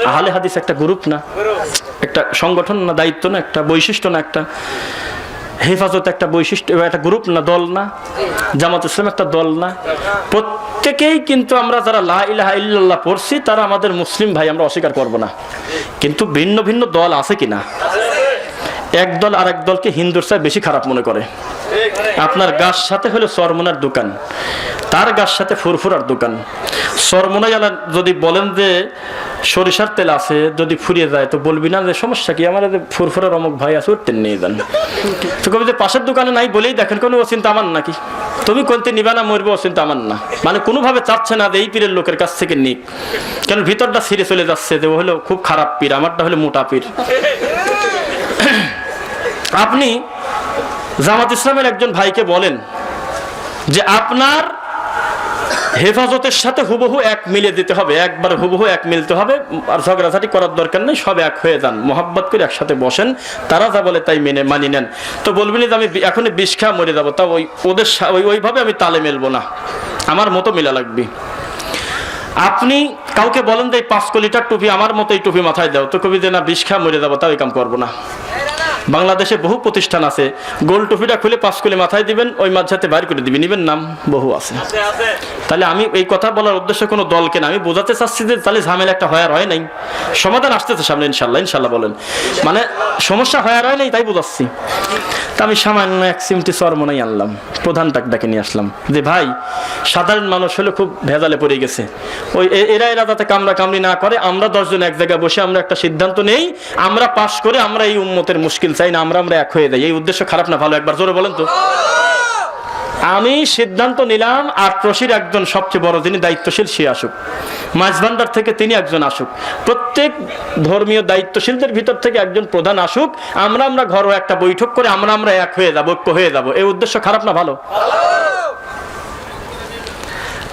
আহলে হাদিস একটা গ্রুপ না, একটা সংগঠন না, দায়িত্ব না, একটা বৈশিষ্ট্য না, একটা হেফাজত একটা বৈশিষ্ট্য, একটা গ্রুপ না, দল না। জামাত ইসলাম একটা দল না। প্রত্যেকেই কিন্তু আমরা যারা লা ইলাহা ইল্লাল্লাহ পড়ছি তারা আমাদের মুসলিম ভাই, আমরা অস্বীকার করব না। কিন্তু ভিন্ন ভিন্ন দল আছে কিনা? এক দল আরেক দলকে হিন্দুর চেয়ে বেশি খারাপ মনে করে। আপনার গাছ সাথে হলো চরমোনার দোকান, তার গাছ সাথে ফুরফুরার দোকান। চরমোনাই যদি বলেন যে সরিষার তেল আছে, যদি ফুরিয়ে যায় তো বলবি না যে সমস্যা কি, আমার ফুরফুরার অমুক ভাই আছে, ওর তেল নিয়ে যান। তো কবি যে পাশের দোকানে নাই বলেই দেখেন কোনো অচিন্তা আমার নাকি, তুমি কোনতে নিবা না মরবে অচিন্তা আমার না। মানে কোনোভাবে চাচ্ছে না যে এই পীরের লোকের কাছ থেকে নিক, কারণ ভিতরটা ছিঁড়ে চলে যাচ্ছে যে ও হলো খুব খারাপ পীর, আমারটা হলো মোটা পীর। আপনি জামাত ইসলামের একজন ভাইকে বলেন যে আপনার হেফাজতের সাথে হুবহু এক মিলে দিতে হবে, একবার হুবহু এক মিলতে হবে, আর ঝগড়াঝাটি করার দরকার নেই, সব এক হয়ে যান, মোহাব্বত করে একসাথে বসেন, তারা যা বলে তাই মানি নেন। তো বলবেন যে আমি এখনই বিষ খাওয়া মরে যাবো, তা ওদের ওইভাবে আমি তালে মেলবো না, আমার মতো মিলা লাগবে। আপনি কাউকে বলেন যে 5 লিটার টুপি আমার মতো এই টুপি মাথায় দাও, তো কবি যে না বিষ খাওয়া মরে যাবো, তাও এই কাম করবো না। বাংলাদেশে বহু প্রতিষ্ঠান আছে, গোল টুপিটা খুলে 5 কলি মাথায় দিবেন, ওই মাঝাতে বাইর করে দিবেন, নিবেন নাম বহু আছে। তাহলে আমি এই কথা বলার উদ্দেশ্য কোনো দলকে না, আমি বোঝাতে চাচ্ছি যে তাহলে ঝামেলা একটা হয় নাই, সমাধান আসতেছে সামনে ইনশাল্লাহ বলেন, মানে সমস্যা হয় নাই তাই বোঝাচ্ছি। তা আমি সামান্য এক চিমটি চরমোনাই আনলাম, প্রধানটাকে ডাকে নিয়ে আসলাম যে ভাই সাধারণ মানুষ হলে খুব ভেজালে পড়ে গেছে, ওই এরা যাতে কামড়ি না করে, আমরা 10 জন এক জায়গায় বসে আমরা একটা সিদ্ধান্ত নেই, আমরা পাশ করে আমরা এই উম্মতের মুশকিল চাই না, আমরা এক হয়ে যাই। এই উদ্দেশ্য খারাপ না ভালো? একবার জোরে বলেন তো। আমি সিদ্ধান্ত নিলাম আটরশির একজন সবচেয়ে বড় যিনি দায়িত্বশীল সে আসুক, মাঝভান্ডার থেকে তিনি একজন আসুক, প্রত্যেক ধর্মীয় দায়িত্বশীলদের ভিতর থেকে একজন প্রধান আসুক, আমরা ঘরোয়া একটা বৈঠক করে আমরা এক হয়ে যাবো, ঐক্য হয়ে যাবো। এই উদ্দেশ্য খারাপ না ভালো?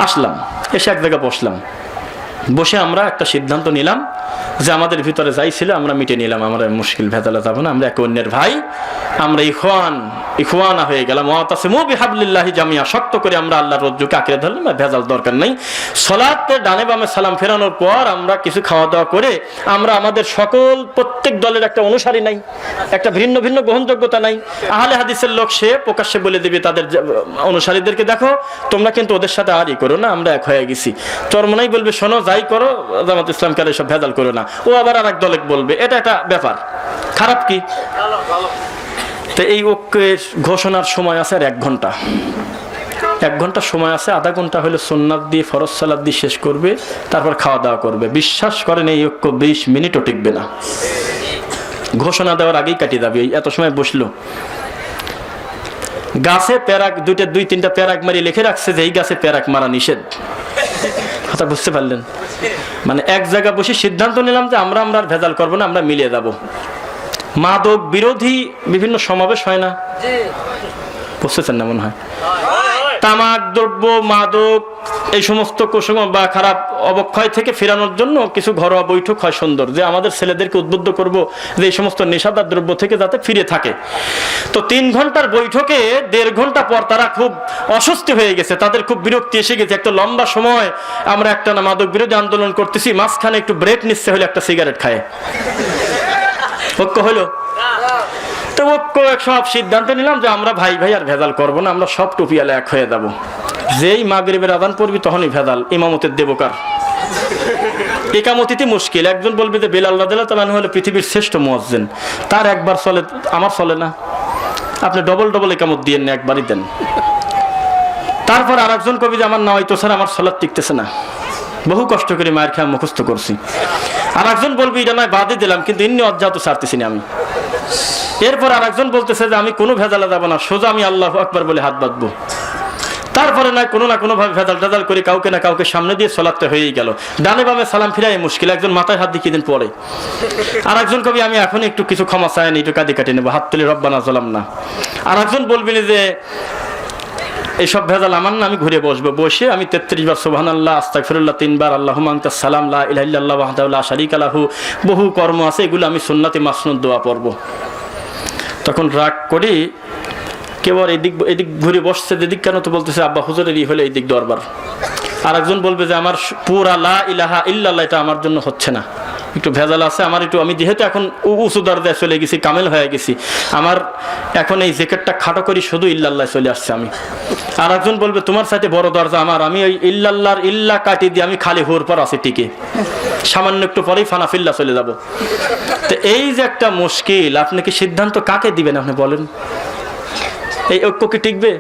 আসলাম, এসে এক জায়গায় বসলাম, বসে আমরা একটা সিদ্ধান্ত নিলাম যে আমাদের ভিতরে যাই ছিল আমরা মিটে নিলাম, আমরা মুশকিল ভেজালে যাবো না, আমরা এক অন্যের ভাই, আমরা ইখওয়ানা হয়ে গেলাম। ওয়াতাসিমু বিহাবলিল্লাহি জামিয়া, শক্ত করে আমরা আল্লাহর রজ্জুকে আঁকড়ে ধরলাম, ভেজাল দরকার নেই। সালাতে ডানে বামে সালাম ফেরানোর পর আমরা কিছু খাওয়া দাওয়া করে আমরা আমাদের প্রত্যেক দলের একটা অনুসারী নাই, একটা ভিন্ন ভিন্ন গ্রহণযোগ্যতা নাই। আহলে হাদিসের লোক সে প্রকাশ্যে বলে দিবে তাদের অনুসারীদেরকে, দেখো তোমরা কিন্তু ওদের সাথে আরই করো না, আমরা এক হয়ে গেছি। চরমনাই বলবে শোনো যাই করো, জামাত ইসলামকে আর এসব ভেজাল করো না। ও আবার আর এক দলে বলবে, এটা একটা ব্যাপার। খারাপ কি? তো এই ঐক্যের ঘোষণার সময় আছে আর 1 ঘন্টা, 1 ঘন্টা সময় আছে। আধা ঘন্টা হলে সুন্নাত দিয়ে ফরজ সালাত দিয়ে শেষ করবে, তারপর খাওয়া দাওয়া করবে। বিশ্বাস করেন এই ঐক্য 20 মিনিটও টিকবে না, ঘোষণা দেওয়ার আগেই কাটিয়ে যাবে। এত সময় বসলো, গাছে প্যারাক 2-3টা প্যারাক মারি লিখে রাখছে যে এই গাছে প্যারাক মারা নিষেধ। কথা বুঝতে পারলেন? মানে এক জায়গায় বসে সিদ্ধান্ত নিলাম যে আমরা আর ভেজাল করবো না, আমরা মিলিয়ে যাব। মাদক বিরোধী বিভিন্ন সমাবেশ হয় না, বুঝতেছেন না মনে হয়? তামাক দ্রব্য, মাদক, এই সমস্ত কুসংস্কার বা খারাপ অবক্ষয় থেকে ফেরানোর জন্য কিছু ঘরোয়া বৈঠক হয় সুন্দর, যে আমাদের ছেলেদেরকে উদ্বুদ্ধ করব যে এই সমস্ত নেশাদার দ্রব্য থেকে যাতে ফিরে থাকে। তো 3 ঘন্টার বৈঠকে 1.5 ঘন্টা পর তারা খুব অস্বস্তি হয়ে গেছে, তাদের খুব বিরক্তি এসে গেছে। একটা লম্বা সময় আমরা একটা না মাদক বিরোধী আন্দোলন করতেছি, মাঝখানে একটু ব্রেক নিচ্ছে হলে একটা সিগারেট খায়। ঐক্য হলো? তো ঐক্য সব সিদ্ধান্ত নিলাম যে আমরা ভাই আর ভেজাল করবো না, আমরা সব টুপিয়ালে এক হয়ে যাব। যেই মাগরিবের আযান পড়বি তখনই ভেজাল, ইমামতের দেবকার। একামতিতে মুশকিল। একজন বলবে যে বেলাল রাদিয়াল্লাহু তাআলা হলো পৃথিবীর শ্রেষ্ঠ মুয়াজ্জিন, তার একবার চলে, আমার চলে না। আপনি ডবল একামত দিয়ে না, একবারই দেন। তারপর আরেকজন কবি যে আমার নয় তো স্যার আমার সালাত টিকতেছে না, বহু কষ্ট করে মায়ের খেয়ে মুখস্থ করছি। আরেকজন বলবে এটা নয় বাদই দিলাম, কিন্তু ইন্নি অজ্ঞাত ছাড়তেছি না আমি। এরপর আরেকজন বলতেছে যে আমি কোনো ভেজালে যাবো না, সোজা আমি আল্লাহু আকবার বলে হাত বাঁধবো। তারপরে না কোনো ভাবে ভেজাল করে কাউকে না কাউকে সামনে দিয়ে সালাতে হয়েই গেল। ডানে বামে সালাম ফিরাই মুশকিল, একজন মাথায় হাত দিয়ে দিন পরে। আর একজন কবি আমি এখন একটু কিছু ক্ষমা চাইনি, একটু কাটি নেবো, হাত তুলে রব্বানা যালাম না। আর একজন বলবেন যে এইসব ভেজাল আমার না, আমি ঘুরে বসবো, বসে আমি 33 বার সুবহানাল্লাহ, আস্তাগফিরুল্লাহ 3 বার, আল্লাহুম্মা আনতাস সালাম, লা ইলাহা ইল্লাল্লাহু ওয়াহদাহু লা শারীকা লাহু, বহু কর্ম আছে, এগুলো আমি সুন্নতে মাসনুদ দোয়া পড়ব। তখন রাগ করি কেউ আর এদিক ঘুরে বসছে, যেদিক কেন তো বলতেছে আব্বা হুজুরেরই হলে এই দিক দরবার। আর একজন বলবে যে আমার পুরা লা ইলাহা ইল্লাল্লাহ এটা আমার জন্য হচ্ছে না, একটু ভেজাল আছে আমার, আমি যেহেতু এখন উঁচু দরজায় চলে গেছি, কামেল হয়ে গেছি, আমার এখন এই জেকেটটা খাটো করি, শুধু ইল্লাল্লাহ চলে আসছে আমি। আর একজন বলবে তোমার সাথে বড় দরজা আমার, আমি ওই ইল্লাল্লাহর ইল্লা কাটি দিয়ে আমি খালি হুর পর আছি টিকে, সামান্য একটু পরেই ফানাফিল্লা চলে যাব। তো এই যে একটা মুশকিল, আপনি কি সিদ্ধান্ত কাকে দিবেন আপনি বলেন? এই ঐক্য কি টিকবে?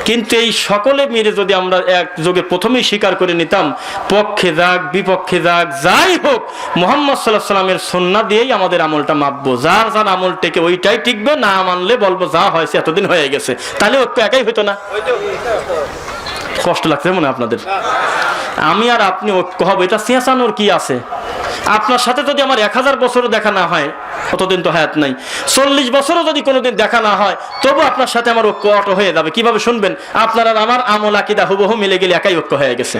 কিন্তু এই সকলে মিলে যদি আমরা একযোগে প্রথমেই স্বীকার করে নিতাম, পক্ষে যাক বিপক্ষে যাক যাই হোক, মুহাম্মদ সাল্লাল্লাহু আলাইহি ওয়াসাল্লামের সুন্নাহ দিয়েই আমাদের আমলটা মাপবো, যার আমল টেকে ওইটাই টিকবে, না মানলে বলবো যা হয়েছে এতদিন হয়ে গেছে, তাহলে ঐক্য একাই হইতো না। কষ্ট লাগছে মনে আপনাদের? আমি আর আপনি ঐক্য হবে, এটা চেঁচানোর কি আছে? আপনার সাথে যদি আমার 1000 বছরও দেখা না হয়, অতদিন তো হায়াত নাই, 40 বছরও যদি কোনোদিন দেখা না হয়, তবু আপনার সাথে আমার ঐক্য অটো হয়ে যাবে। কিভাবে শুনবেন? আপনার আর আমার আমল আকীদা হুবহু মিলে গেলে একাই ঐক্য হয়ে গেছে।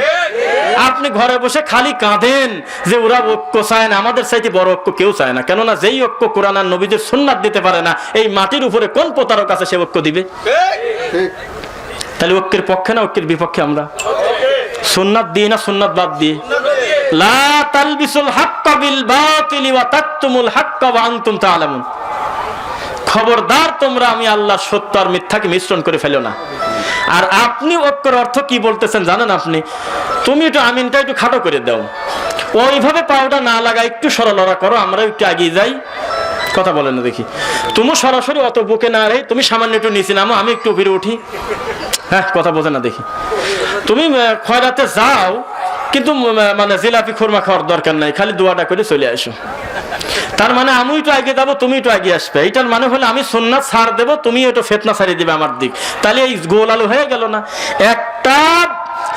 আপনি ঘরে বসে খালি কাঁদেন যে ওরা ঐক্য চায় না, আমাদের চাইতে বড় ঐক্য কেউ চায় না। কেননা যেই ঐক্য কোরআন আর নবীদের সুন্নাত দিতে পারে না, এই মাটির উপরে কোন প্রতারক আছে সে ঐক্য দিবে? তাহলে ঐক্যের পক্ষে না ঐক্যের বিপক্ষে আমরা? সুন্নাত দিয়ে না সুন্নাত বাদ দিয়ে? লা তালবিসুল হাক্কা বিল বাতিল ওয়া তাকতুমুল হাক্কা ওয়া আনতুম তা'লামুন। খবরদার তোমরা আমি আল্লাহর সত্য আর মিথ্যাকে মিশ্রণ করে ফেলো না। আর আপনি ঐক্যের অর্থ কি বলতেছেন জানেন? আপনি তুমি একটু আমিনটা একটু খাটো করে দাও, ওইভাবে পাউডা না লাগা, একটু সরলরা করো, আমরা একটু এগিয়ে যাই। কথা বলেন না দেখি। তুমি সরাসরি অত বুকে না রে, তুমি সামান্য একটু নিচে নামো, আমি একটু উপরে উঠি। হ্যাঁ, কথা বোঝে না দেখি। তুমি খয়রাতে যাও, কিন্তু মানে জিলাপি খুরমা খাওয়ার দরকার নাই, খালি দোয়াটা করে চলে আসো। তার মানে আমি একটু আগে যাবো, তুমি একটু আগে আসবে। এইটার মানে হলো আমি সুন্নাত ছাড় দেবো, তুমি একটু ফিতনা ছাড়িয়ে দিবে আমার দিক। তাহলে এই গোল আলু হয়ে গেল না? একটা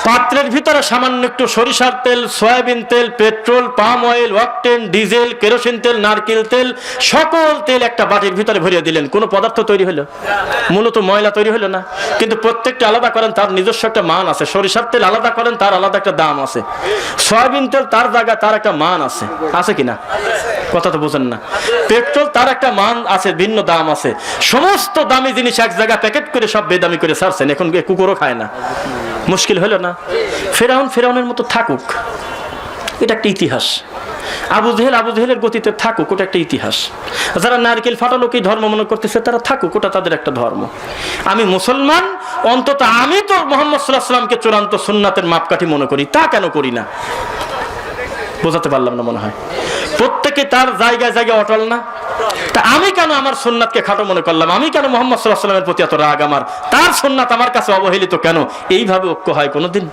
পাত্রের ভিতরে সামান্য একটু সরিষার তেল, সয়াবিন তেল, petrol, palm oil, octane, diesel, kerosene তেল, নারকেল তেল, সকল তেল একটা বাটির ভিতরে ভরিয়ে দিলেন। কোনো পদার্থ তৈরি হলো? মূলত ময়লা তৈরি হলো না। কিন্তু প্রত্যেকটা আলাদা করেন, তার নিজস্ব একটা মান আছে। সরিষার তেল আলাদা করেন, তার আলাদা একটা দাম আছে। সয়াবিন তেল তার জায়গায় তার একটা মান আছে, আছে কিনা? কথা তো বোঝেন না। পেট্রোল তার একটা মান আছে, ভিন্ন দাম আছে। সমস্ত দামি জিনিস এক জায়গায় প্যাকেট করে সব বেদামি করে ছাড়ছেন। এখন কুকুরও খায় না। মুশকিল হলো না? ফেরাউনের মতো থাকুক, এটা একটা ইতিহাস। আবু জেহেলের গতিতে থাকুক, ওটা একটা ইতিহাস। যারা নারকেল ফাটালোকেই ধর্ম মনে করতেছে, তারা থাকুক, ওটা তাদের একটা ধর্ম। আমি মুসলমান, অন্তত আমি তো মুহাম্মদ সাল্লাল্লাহু আলাইহি ওয়াসাল্লামকে চূড়ান্ত সুন্নাতের মাপকাঠি মনে করি। তা কেন করি না? বোঝাতে পারলাম না মনে হয়। প্রত্যেকে তার জায়গায় জায়গায় অটল না। তা আমি কেন আমার সুন্নাতকে খাটো মনে করলাম? আমি কেন মুহাম্মদ সাল্লাল্লাহু আলাইহি ওয়াসাল্লামের প্রতি এত রাগ আমার? তার সুন্নাত আমার কাছে অবহেলিত কেন? এইভাবে ঐক্য হয় কোনোদিন?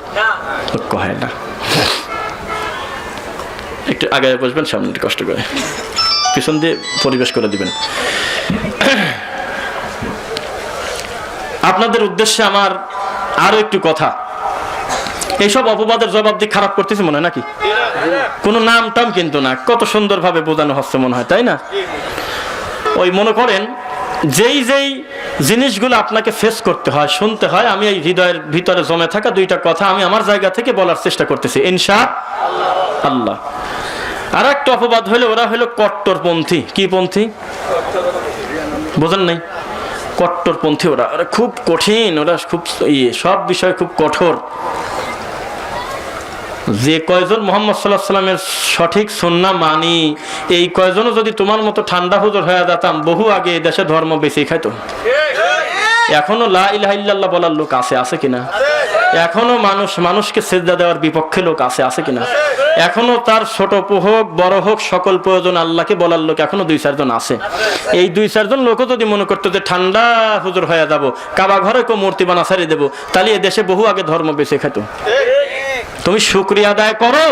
ঐক্য হয় না। একটু আগে বসবেন, সামনে কষ্ট করে, পিছন দিয়ে পরিবেশ করে দিবেন। আপনাদের উদ্দেশ্যে আমার আরো একটু কথা। এইসব অপবাদের জবাব দিয়ে খারাপ করতেছি মনে হয় নাকি? কোনো নাম টাম কিন্তু না, কত সুন্দরভাবে বোঝানো হচ্ছে মনে হয়, তাই না? ওই মনে করেন যেই জিনিসগুলো আপনাকে ফেস করতে হয়, শুনতে হয়, আমি এই হৃদয়ের ভিতরে জমে থাকা দুইটা কথা আমি আমার জায়গা থেকে বলার চেষ্টা করতেছি ইনশাআল্লাহ। আর একটা অপবাদ হলো, ওরা হলো কট্টরপন্থী। কি পন্থী? বোঝেন নাই? কট্টরপন্থী। ওরা খুব কঠিন, ওরা খুব সব বিষয় খুব কঠোর। যে কয়জন মুহাম্মদ সাল্লাল্লাহু আলাইহি ওয়াসাল্লামের সঠিক সুন্নাহ মানি, এই কয়জনও যদি তোমার মতো ঠান্ডা হুজুর হয়ে যেতাম, বহু আগে দেশে ধর্ম বেঁচে খাইতো। এখনো লা ইলাহা ইল্লাল্লাহ বলার লোক আছে কিনা? এখনো মানুষকে সিজদা দেওয়ার বিপক্ষে লোক আছে কিনা? এখনো তার ছোট হোক বড় হোক সকল প্রয়োজন আল্লাহকে বলার লোক এখনো 2-4 জন আছে। এই 2-4 জন লোকও যদি মনে করতো যে ঠান্ডা হুজুর হয়ে যাবো, কাবা ঘরে কেউ মূর্তি বানা ছাড়িয়ে দেবো, তাহলে এ দেশে বহু আগে ধর্ম বেঁচে খেত। তুমি শুকরিয়া আদায় করো,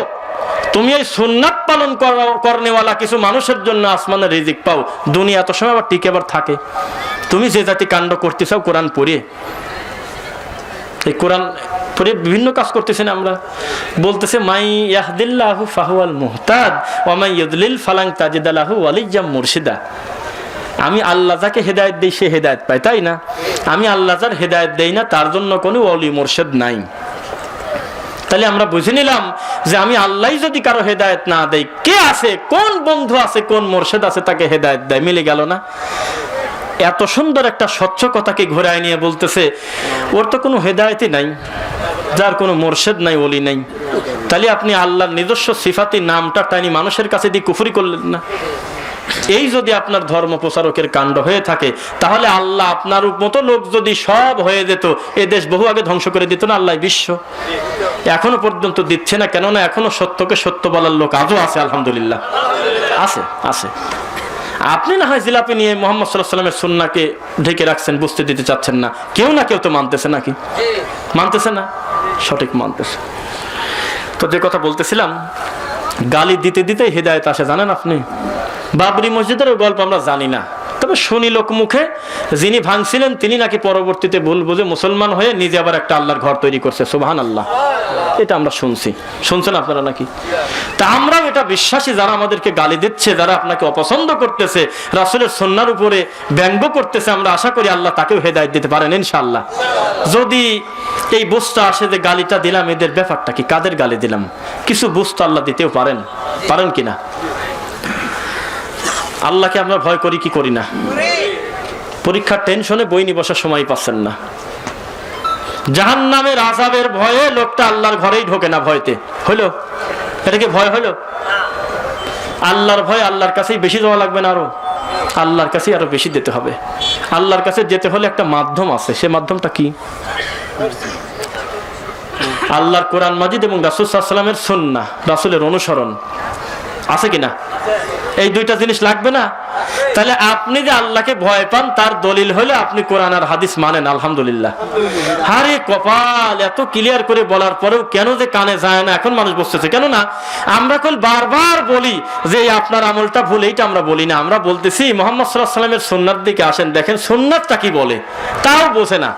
তুমি এই সুন্নাত পালন করনেওয়ালা কিছু মানুষের জন্য আসমানের রিজিক পাও। দুনিয়া এত সময় আবার টিকে আবার থাকে। তুমি যে জাতি কাণ্ড করতে চাও, কোরআন পড়ে, এই কোরআন পড়ে বিভিন্ন কাজ করতেছেন। আমরা বলতেছে মাই ইয়াহদিল্লাহু ফাহুয়াল মুহতাদ ওয়া মাই ইউদলিল ফালান তাজিদ লাহু ওয়ালিয়্যাম মুরশিদা। আমি আল্লাহ যাকে হেদায়েত দেই সে হেদায়েত পায়, তাই না? আমি আল্লাহ যার হেদায়েত দেই না, তার জন্য কোনো ওলি মুরশিদ নাই। তাহলে আমরা বুঝে নিলাম যে আমি আল্লাহ যদি কারো হেদায়েত না দেই, কে আছে, কোন বন্ধু আছে, কোন মুরশিদ আছে তাকে হেদায়েত দেয়? মিলে গেল না? এত সুন্দর একটা স্বচ্ছ কথাকে ঘোরায় নিয়ে বলতেছে ওর তো কোনো হেদায়েতই নাই, যার কোনো মুরশিদ নাই, ওলি নাই। তাহলে আপনি আল্লাহর নিজস্ব সিফাতি নামটা টাইনি মানুষের কাছে দিয়ে কুফরি করলেন না? এই যদি আপনার ধর্ম প্রচারকের কাণ্ড হয়ে থাকে, তাহলে আল্লাহ আপনার মতো লোক যদি সব হয়ে যেত, এ দেশ বহু আগে ধ্বংস করে দিত না আল্লাহ বিশ্ব? এখনো পর্যন্ত দিচ্ছে না। কেননা এখনো সত্যকে সত্য বলার লোক আজও আছে, আলহামদুলিল্লাহ আছে। আপনি না হয় জিলাপি নিয়ে মুহাম্মদ সাল্লাল্লাহু আলাইহি ওয়াসাল্লামের সুন্নাহকে ঢেকে রাখছেন, বুঝতে দিতে চাচ্ছেন না। কেউ না কেউ তো মানতেছে, নাকি মানতেছে না? সঠিক মানতেছে। তো যে কথা বলতেছিলাম, গালি দিতে দিতে হেদায়েত আসে, জানেন আপনি? বাবরি মসজিদের গল্প আমরা জানি না, তবে শুনি লোক মুখে, যিনি ভাঙছিলেন তিনি নাকি পরবর্তীতে ভুল বুঝে মুসলমান হয়ে নিজে আবার একটা আল্লাহর ঘর তৈরি করছে। সুবহানাল্লাহ। এটা আমরা শুনছেন আপনারা নাকি? তা আমরাও এটা বিশ্বাসী। যারা আমাদেরকে গালি দিচ্ছে, যারা আপনাকে অপছন্দ করতেছে, রাসূলের সুন্নাহর উপরে ব্যঙ্গ করতেছে, আমরা আশা করি আল্লাহ তাকেও হেদায়েত দিতে পারেন ইনশাআল্লাহ। যদি এই বুঝতে আসে যে গালিটা দিলাম, এদের ব্যাপারটা কি, কাদের গালি দিলাম, কিছু বুঝতে আল্লাহ দিতেও পারেন কিনা? আল্লাহকে আমরা ভয় করি কি করি না? পরীক্ষার টেনশনে বই নিয়ে বসার সময় পাচ্ছেন না। জাহান্নামের আযাবের ভয়ে লোকটা আল্লাহর ঘরেই ঢোকে না, ভয়তে হলো। এটাকে ভয় হলো? আল্লাহর ভয় আল্লাহর কাছেই বেশি দেওয়া লাগবে না, আল্লাহর কাছেই আরো বেশি দিতে হবে। আল্লাহর কাছে যেতে হলে একটা মাধ্যম আছে, সে মাধ্যমটা কি? আল্লাহর কোরআন মাজিদ এবং রাসূল সাল্লাল্লাহু আলাইহি ওয়াসাল্লামের সুন্নাহ, রাসূলের অনুসরণ আছে কিনা? এই দুইটা জিনিস লাগবে না? তাহলে আপনি যে আল্লাহকে ভয় পান, তার দলিল হলে আপনি কোরআন আর হাদিস মানেন, আলহামদুলিল্লাহ। আরে কপাল, এত ক্লিয়ার করে বলার পরেও কেন যে কানে যায় না এখন মানুষ বসতেছে? কেন না আমরা বারবার বলি যে আপনার আমলটা ভুল, এইটা আমরা বলি না। আমরা বলতেছি মুহাম্মদ সাল্লাল্লাহু আলাইহি ওয়াসাল্লামের সুন্নাহর দিকে আসেন, দেখেন সুন্নাহটা কি বলে, তাও বোঝে না।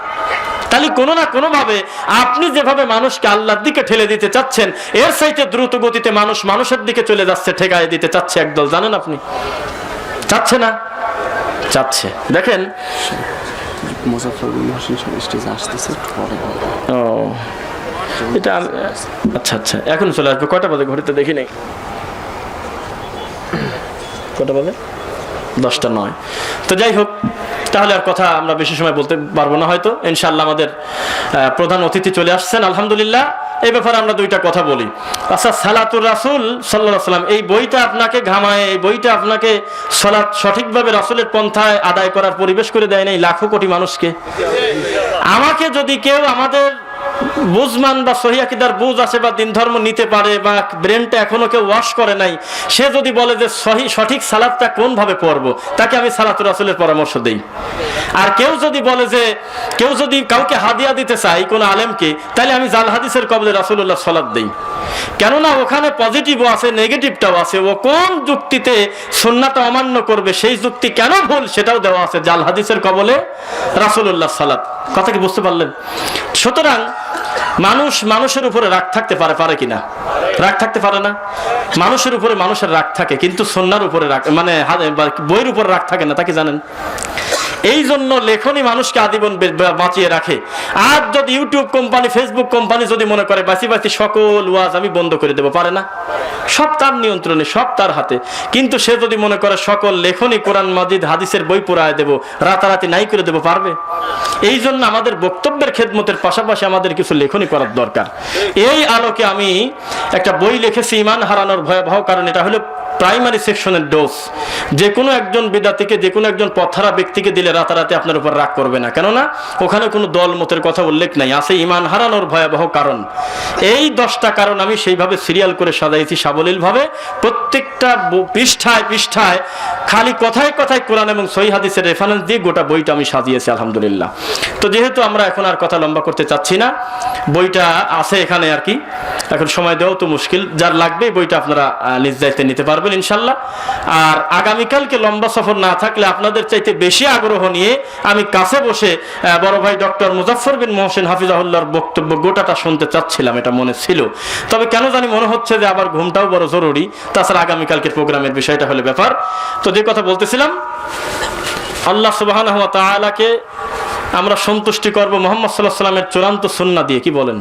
তাহলে কোনো না কোনো ভাবে আপনি যেভাবে মানুষকে আল্লাহর দিকে ঠেলে দিতে চাচ্ছেন, এর চাইতে দ্রুত গতিতে মানুষ মানুষের দিকে চলে যাচ্ছে, ঠেকায় দিতে চাচ্ছে একদল। জানেন আপনি? চাচ্ছে না? চাচ্ছে। দেখেন মুজাফফর বিন হোসেন সাহেব স্টেজে আসতেছে পরে। ও এটা আচ্ছা আচ্ছা, এখন চলে আসবে। কয়টা বাজে ঘড়িতে দেখি নেই, কয়টা বাজে? 10:09। তো যাই হোক, তাহলে আর কথা আমরা বেশি সময় বলতে পারবো না হয়তো। ইনশাআল্লাহ আমাদের প্রধান অতিথি চলে আসছেন, আলহামদুলিল্লাহ। এই ব্যাপারে আমরা দুইটা কথা বলি। আচ্ছা, সালাতুর রাসূল সাল্লাল্লাহু আলাইহি ওয়াসাল্লাম, এই বইটা আপনাকে ঘামায়, এই বইটা আপনাকে সালাত সঠিকভাবে রাসূলের পন্থায় আদায় করার পরিবেশ করে দেয় নাই লাখো কোটি মানুষকে। আমাকে যদি কেউ আমাদের বুঝমান বা সহিহ আকীদার বুঝ আছে বা দিন ধর্ম নিতে পারে বা ব্রেনটা এখনো কেউ ওয়াশ করে নাই, সে যদি বলে যে সঠিক সালাতটা কোন ভাবে পড়বো, তাকে আমি সালাতুর রাসূলের পরামর্শ দেই। আর কেউ যদি বলে যে কেউ যদি কাউকে হাদিয়া দিতে চাই কোন আলেমকে, তাহলে আমি জাল হাদিসের কবলে রাসূলুল্লাহ সালাত দেই। কেননা ওখানে পজিটিভও আছে, নেগেটিভটাও আছে। ও কোন যুক্তিতে সুন্নাহটা অমান্য করবে, সেই যুক্তি কেন ভুল, সেটাও দেওয়া আছে জাল হাদিসের কবলে রাসূলুল্লাহ সালাত। কথা কি বুঝতে পারলেন? সুতরাং মানুষের উপরে রাগ থাকতে পারে কিনা? রাগ থাকতে পারে না। মানুষের উপরে মানুষের রাগ থাকে, কিন্তু সুন্নাহর উপরে রাগ, মানে বইয়ের উপরে রাগ থাকে না। তা কি জানেন? এই জন্য লেখনী মানুষকে আজীবন বাঁচিয়ে রাখে। আর যদি ইউটিউব কোম্পানি, ফেসবুক কোম্পানি যদি মনে করে বাঁচি সকল ওয়াজ আমি বন্ধ করে দেবো, পারে না। সব তার নিয়ন্ত্রণে, সব তার হাতে। কিন্তু সে যদি মনে করে সকল লেখনী কোরআন মাজিদ হাদিসের বই পড়ায় দেবো, রাতারাতি নাই করে দেবো, পারবে? এই জন্য আমাদের বক্তব্যের খেদমতের পাশাপাশি আমাদের কিছু লেখনী করার দরকার। এই আলোকে আমি একটা বই লিখেছি, ঈমান হারানোর ভয়াবহ কারণ। এটা হলো প্রাইমারি সেকশনের ডোজ। যে কোনো একজন বিদাতিকে, যে কোনো একজন পথহারা ব্যক্তিকে দিলে রাতারাতি আপনার উপর রাগ করবে না, কেননা ওখানে কোনো দল মতের কথা উল্লেখ নাই, আছে ঈমান হারানোর ভয়াবহ কারণ। এই 10টা কারণ আমি সেইভাবে সিরিয়াল করে সাজাইছি সাবলীলভাবে। প্রত্যেকটা পৃষ্ঠায় পৃষ্ঠায় খালি কথায় কথায় কোরআন এবং সহিহ হাদিসের রেফারেন্স দিয়ে গোটা বইটা আমি সাজিয়েছি, আলহামদুলিল্লাহ। তো যেহেতু আমরা এখন আর কথা লম্বা করতে চাচ্ছি না, বইটা আছে এখানে আর কি, এখন সময় দেওয়াও তো মুশকিল। যার লাগবে বইটা আপনারা নিজ দায়িত্বে নিতে পারবেন ইনশাল্লাহ। আর আগামীকালকে লম্বা সফর না থাকলে আপনাদের চাইতে বেশি আগ্রহ নিয়ে আমি কাছে বসে বড় ভাই ডক্টর মুজাফফর বিন মোহসেন হাফিজাহুল্লাহর বক্তব্য গোটাটা শুনতে চাচ্ছিলাম, এটা মনে ছিল। তবে কেন জানি মনে হচ্ছে যে আবার ঘুমটাও বড় জরুরি, তাছাড়া আগামীকালকের প্রোগ্রামের বিষয়টা হলো ব্যাপার। তো যে কথা বলতেছিলাম, আল্লাহ সুবহানাহু ওয়া তাআলাকে আমরা সন্তুষ্টি করব মুহাম্মদ সাল্লাল্লাহু আলাইহি ওয়াসাল্লামের চূড়ান্ত সুন্নাহ দিয়ে। কি বলেন?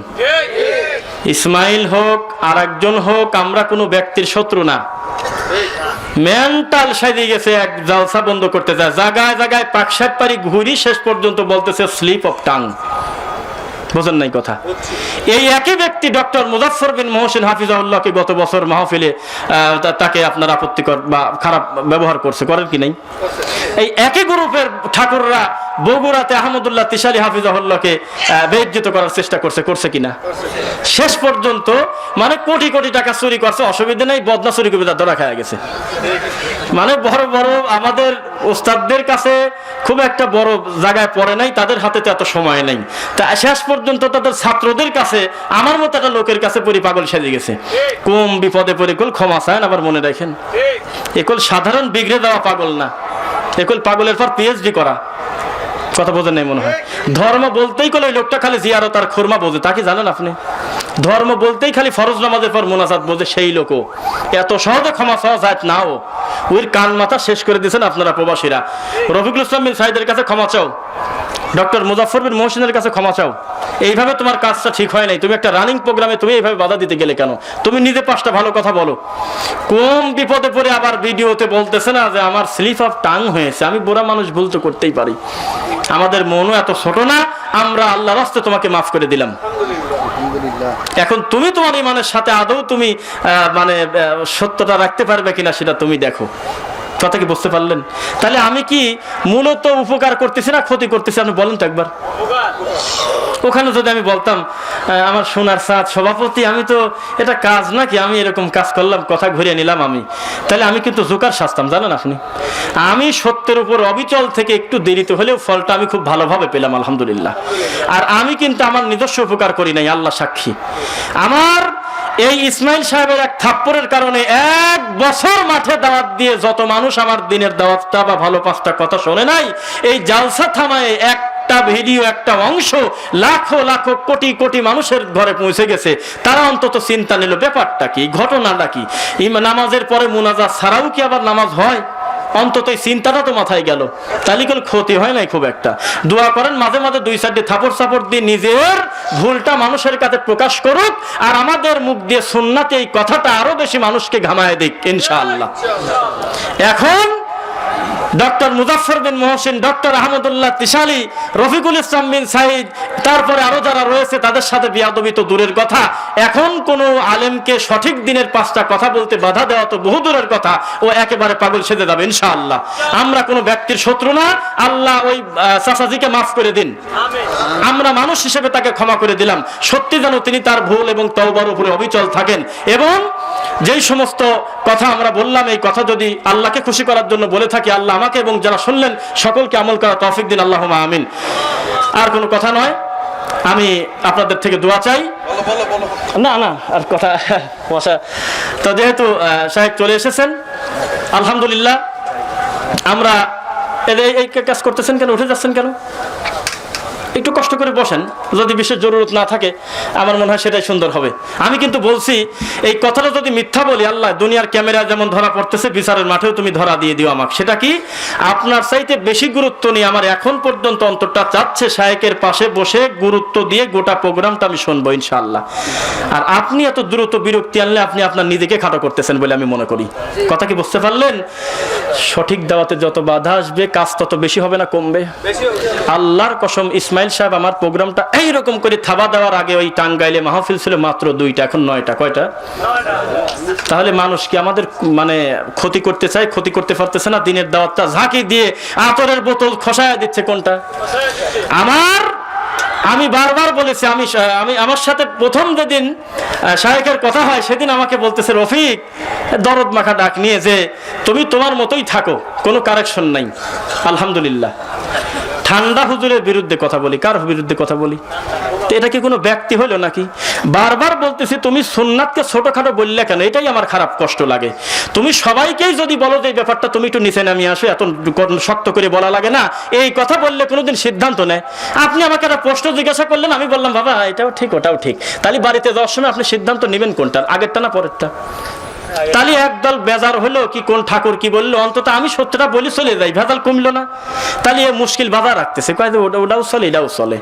ইসমাইল হোক আর একজন হোক, আমরা কোনো ব্যক্তির শত্রু না। মেন্টাল সাইডে গেছে, এক জালসা বন্ধ করতে যায়, জায়গায় জায়গায় পাকশাট পারি ঘুরি, শেষ পর্যন্ত বলতেছে স্লিপ অফ টাং। বোঝেন নাই কথা? এই একই ব্যক্তি ডক্টর মুজাফফর বিন মোহসেন হাফিজাহুল্লাহকে গত বছর মাহফিলে তাকে আপনার আপত্তিকর বা খারাপ ব্যবহার করছে, করেন কি নাই? এই একই গ্রুপের ঠাকুররা বগুড়াতে আহমদুল্লাহ তিশালি হাফিজাহুল্লাহকে বেইজ্জত করার চেষ্টা করছে কিনা? শেষ পর্যন্ত মানে কোটি কোটি টাকা চুরি করছে, অসুবিধা নেই, বদনা চুরি করে ধরা খাওয়া গেছে। মানে বড় বড় আমাদের ওস্তাদদের কাছে খুব একটা বড় জায়গায় পড়ে নাই, তাদের হাতে তো এত সময় নেই। তা শেষ পর্যন্ত তাদের ছাত্রদের কাছে আমার মতো একটা লোকের কাছে পরি পাগল সেজে গেছে। কম বিপদে পড়ে কুল ক্ষমা চান, আবার মনে রাখেন একুল সাধারণ বিগড়ে দেওয়া পাগল না, একুল পাগলের পর পিএইচডি করা। কথা বোঝেন নাই মনে হয়? ধর্ম বলতেই কোন ওই লোকটা খালি জিয়ারত আর খুরমা বোঝে, তা কি জানেন আপনি? ধর্ম বলতেই খালি ফরজ নামাজের পর মোনাজাত বোঝে সেই লোকও এত সহজে ক্ষমা চাওয়া যায় নাও। ওই কান মাথা শেষ করে দিয়েছেন আপনারা প্রবাসীরা। রফিকুল ইসলাম বিন সাইদের কাছে ক্ষমা চাও, ডক্টর মুজাফফর বিন মোহসেনের কাছে ক্ষমা চাও। এইভাবে তোমার কাজটা ঠিক হয় নাই। তুমি একটা রানিং প্রোগ্রামে তুমি এইভাবে বাধা দিতে গেলে কেন? তুমি নিজে 5টা ভালো কথা বলো। কোন বিপদে পড়ে আবার ভিডিওতে বলতেছে না যে আমার স্লিপ অফ টাং হয়েছে। আমি বুড়া মানুষ, ভুল তো করতেই পারি, আমাদের মনও এত ছোট না। আমরা আল্লাহর রাস্তায় তোমাকে মাফ করে দিলাম। এখন তুমি তোমার ইমানের সাথে আদৌ তুমি মানে সত্যটা রাখতে পারবে কিনা সেটা তুমি দেখো। কথা কি বুঝতে পারলেন? তাহলে আমি কি মূলত উপকার করতেছি না ক্ষতি করতেছি? আপনি বলেন তো একবার। ওখানে যদি আমি বলতাম আমার সোনার সাথ সভাপতি, আমি তো এটা কাজ নাকি, আমি এরকম কাজ করলাম, কথা ঘুরিয়ে নিলাম আমি, তাহলে আমি কিন্তু জোকার শাস্তাম, জানেন আপনি? আমি সত্যের উপর অবিচল থেকে একটু দেরিতে হলেও ফলটা আমি খুব ভালোভাবে পেলাম, আলহামদুলিল্লাহ। আর আমি কিন্তু আমার নিজস্ব উপকার করি নাই, আল্লাহ সাক্ষী। আমার এই ইসমাইল সাহেবের এক থাপ্পড়ের কারণে 1 বছর মাঠে দাওয়াত দিয়ে যত মানুষ আমার দিনের দাওয়াতটা বা ভালো 5টা কথা শোনে নাই, এই জালসা থামায় একটা ভিডিও, একটা অংশ লাখো লাখো কোটি কোটি মানুষের ঘরে পৌঁছে গেছে, তারা অন্তত চিন্তা নিল ব্যাপারটা কি, ঘটনাটা কি। নামাজের পরে মুনাজাত ছাড়াও কি আবার নামাজ হয়? অন্তত এই চিন্তাটা তো মাথায় গেল, তাহলে কোনো ক্ষতি হয় নাই খুব একটা। দোয়া করেন মাঝে মাঝে 2-4টি থাপড় সাপড় দিয়ে নিজের ভুলটা মানুষের কাছে প্রকাশ করুক, আর আমাদের মুখ দিয়ে সুন্নাতে এই কথাটা আরো বেশি মানুষকে ঘামায় দিক ইনশাআল্লাহ। এখন ডক্টর মুজাফফর বিন মহসিন, ডক্টর আহমদুল্লাহ তিশালি, রফিকুল ইসলাম বিন সাইদ, তারপরে আরো যারা রয়েছে তাদের সাথে বিয়াদবি তো দূরের কথা, এখন কোন আলেমকে সঠিক দিনের 5টা কথা বলতে বাধা দেওয়া তো বহু দূরের কথা, ও একেবারে পাগল সেজে যাবে ইনশাআল্লাহ। আমরা কোনো ব্যক্তির শত্রু না, আল্লাহ ওই চাচাজিকে মাফ করে দিন, আমরা মানুষ হিসেবে তাকে ক্ষমা করে দিলাম। সত্যি যেন তিনি তার ভুল এবং তওবার উপরে অবিচল থাকেন, এবং যেই সমস্ত কথা আমরা বললাম এই কথা যদি আল্লাহকে খুশি করার জন্য বলে থাকি, আল্লাহ আমাকে এবং যারা শুনলেন সকলকে আমল করার তৌফিক দিন, আল্লাহুম্মা আমিন। আর কোনো কথা নয়, আমি আপনাদের থেকে দোয়া চাই। না না আর কথা তো যেহেতু সাহেব চলে এসেছেন, আলহামদুলিল্লাহ। আমরা এই কাজ করতেছেন কেন, উঠে যাচ্ছেন কেন? একটু কষ্ট করে বসেন, যদি বিশেষ জরুরত না থাকে আমার মনে হয় সেটাই সুন্দর হবে। আমি কিন্তু বলছি এই কথাটা যদি মিথ্যা বলি, আল্লাহ দুনিয়ার ক্যামেরা যেমন ধরা পড়তেছে, বিচারের মাঠেও তুমি ধরা দিয়ে দিও আমাকে। সেটা কি, আপনার চাইতে বেশি গুরুত্ব নিয়ে আমার এখন পর্যন্ত অন্তরটা চাচ্ছে শায়েকের পাশে বসে গুরুত্ব দিয়ে গোটা প্রোগ্রামটা আমি শুনবো ইনশাআল্লাহ। আর আপনি এত দ্রুত বিরক্তি আনলে আপনি আপনার নিজেকে খাটো করতেছেন বলে আমি মনে করি। কথা কি বুঝতে পারলেন? সঠিক দাওয়াতে যত বাধা আসবে কাজ তত বেশি হবে না কমবে? আল্লাহর কসম, ইসমাইল সাহেব আমার প্রোগ্রামটা এইরকম করে থাবা দেওয়ার আগে ওই টাঙ্গাইলে মাহফিল ছিল মাত্র 2টা, এখন 9টা। কয়টা? তাহলে মানুষ কি আমাদের মানে ক্ষতি করতে চায়, ক্ষতি করতে পারতেছে না। দিনের দাওয়াতটা ঝাঁকি দিয়ে আতরের বোতল খসায়া দিচ্ছে। কোনটা? আমি বারবার বলেছি, আমি আমার সাথে প্রথম যেদিন শায়েখের কথা হয় সেদিন আমাকে বলতেছে রফিক, দরদ মাখা ডাক নিয়ে, যে তুমি তোমার মতোই থাকো, কোনো কারেকশন নাই। আলহামদুলিল্লাহ। ঠান্ডা হুজুরের বিরুদ্ধে কথা বলি, কার বিরুদ্ধে কথা বলি? তো এটা কি কোনো ব্যক্তি হলো নাকি? বারবার বলতেছি তুমি সুন্নাতকে ছোটখাটো বললে কেন, এটাই আমার খারাপ কষ্ট লাগে। তুমি সবাইকেই যদি বলো যে এই ব্যাপারটা তুমি একটু নিচে নামিয়ে আসো, এত শক্ত করে বলা লাগে না, এই কথা বললে কোনোদিন সিদ্ধান্ত নেয়। আপনি আমাকে একটা প্রশ্ন জিজ্ঞাসা করলেন, আমি বললাম বাবা এটাও ঠিক ওটাও ঠিক, তাহলে বাড়িতে যাওয়ার সময় আপনি সিদ্ধান্ত নেবেন কোনটার, আগেরটা না পরেরটা? তাহলে একদল বেজার হলো কি কোন ঠাকুর কি বললো, অন্তত আমি সত্যটা বলি চলে যাই, ভেজাল কমলো না। তাহলে এ মুশকিল বাধা রাখতেছে, কয় ওটাও চলে এটাও চলে,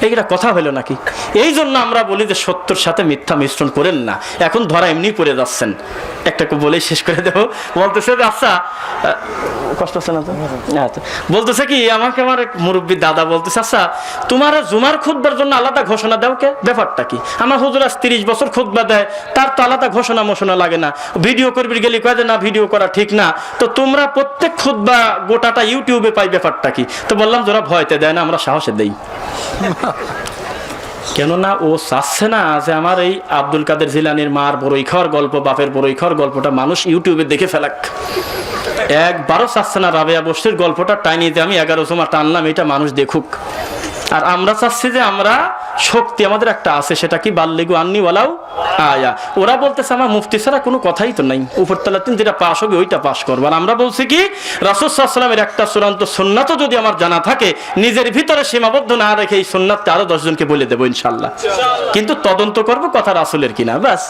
এইটা কথা হলো নাকি? এই জন্য আমরা বলি যে সত্যর সাথে মিথ্যা মিশ্রণ করেন না। এখন ধরা এমনি পড়ে যাচ্ছেন, একটাকে বলেই শেষ করে দেবো। বলতেছে আচ্ছা, কষ্ট হচ্ছে না তো? আচ্ছা, বলতেছে কি আমাকে আমার এক মুরব্বী দাদা বলতেছে, আচ্ছা তোমার জুমার খুতবার জন্য আলাদা ঘোষণা দাও কে, ব্যাপারটা কি? আমার হুজুর আজ 30 বছর খুতবা দেয়, তার তো আলাদা ঘোষণা মোষণা লাগে না। ভিডিও করবি গেলে কয় যে না ভিডিও করা ঠিক না, তো তোমরা প্রত্যেক খুতবা গোটাটা ইউটিউবে পাই, ব্যাপারটা কি? তো বললাম যারা ভয়তে দেয় না, আমরা সাহসে দেই। কেননা ও চাচ্ছে না যে আমার এই আব্দুল কাদের জিলানির মার বড়ই খাওয়ার গল্প, বাপের বড়ই খাওয়ার গল্পটা মানুষ ইউটিউবে দেখে ফেলাক। একবারও চাচ্ছে না রাবেয়া বস্তির গল্পটা টাইনিতে আমি 11 জমা টানলাম, এটা মানুষ দেখুক। আর আমরা চাচ্ছি যে আমরা শক্তি আমাদের একটা আছে, সেটা কি বাল্লিগু আন্নি ওয়ালাউ আয়া। ওরা বলতেছে আমার মুফতি ছাড়া কোনো কথাই তো নাই, উপরতলা তিন যেটা পাশ হবে ওইটা পাশ করবো। আর আমরা বলছি কি রাসূল সাল্লাল্লাহু আলাইহি ওয়াসাল্লামের একটা চূড়ান্ত সুন্নাতও যদি আমার জানা থাকে, নিজের ভিতরে সীমাবদ্ধ না রেখে এই সুন্নাতটা আরো 10 জনকে বলে দেবো ইনশাআল্লাহ। কিন্তু তদন্ত করবো কথা রাসূলের কিনা, ব্যাস।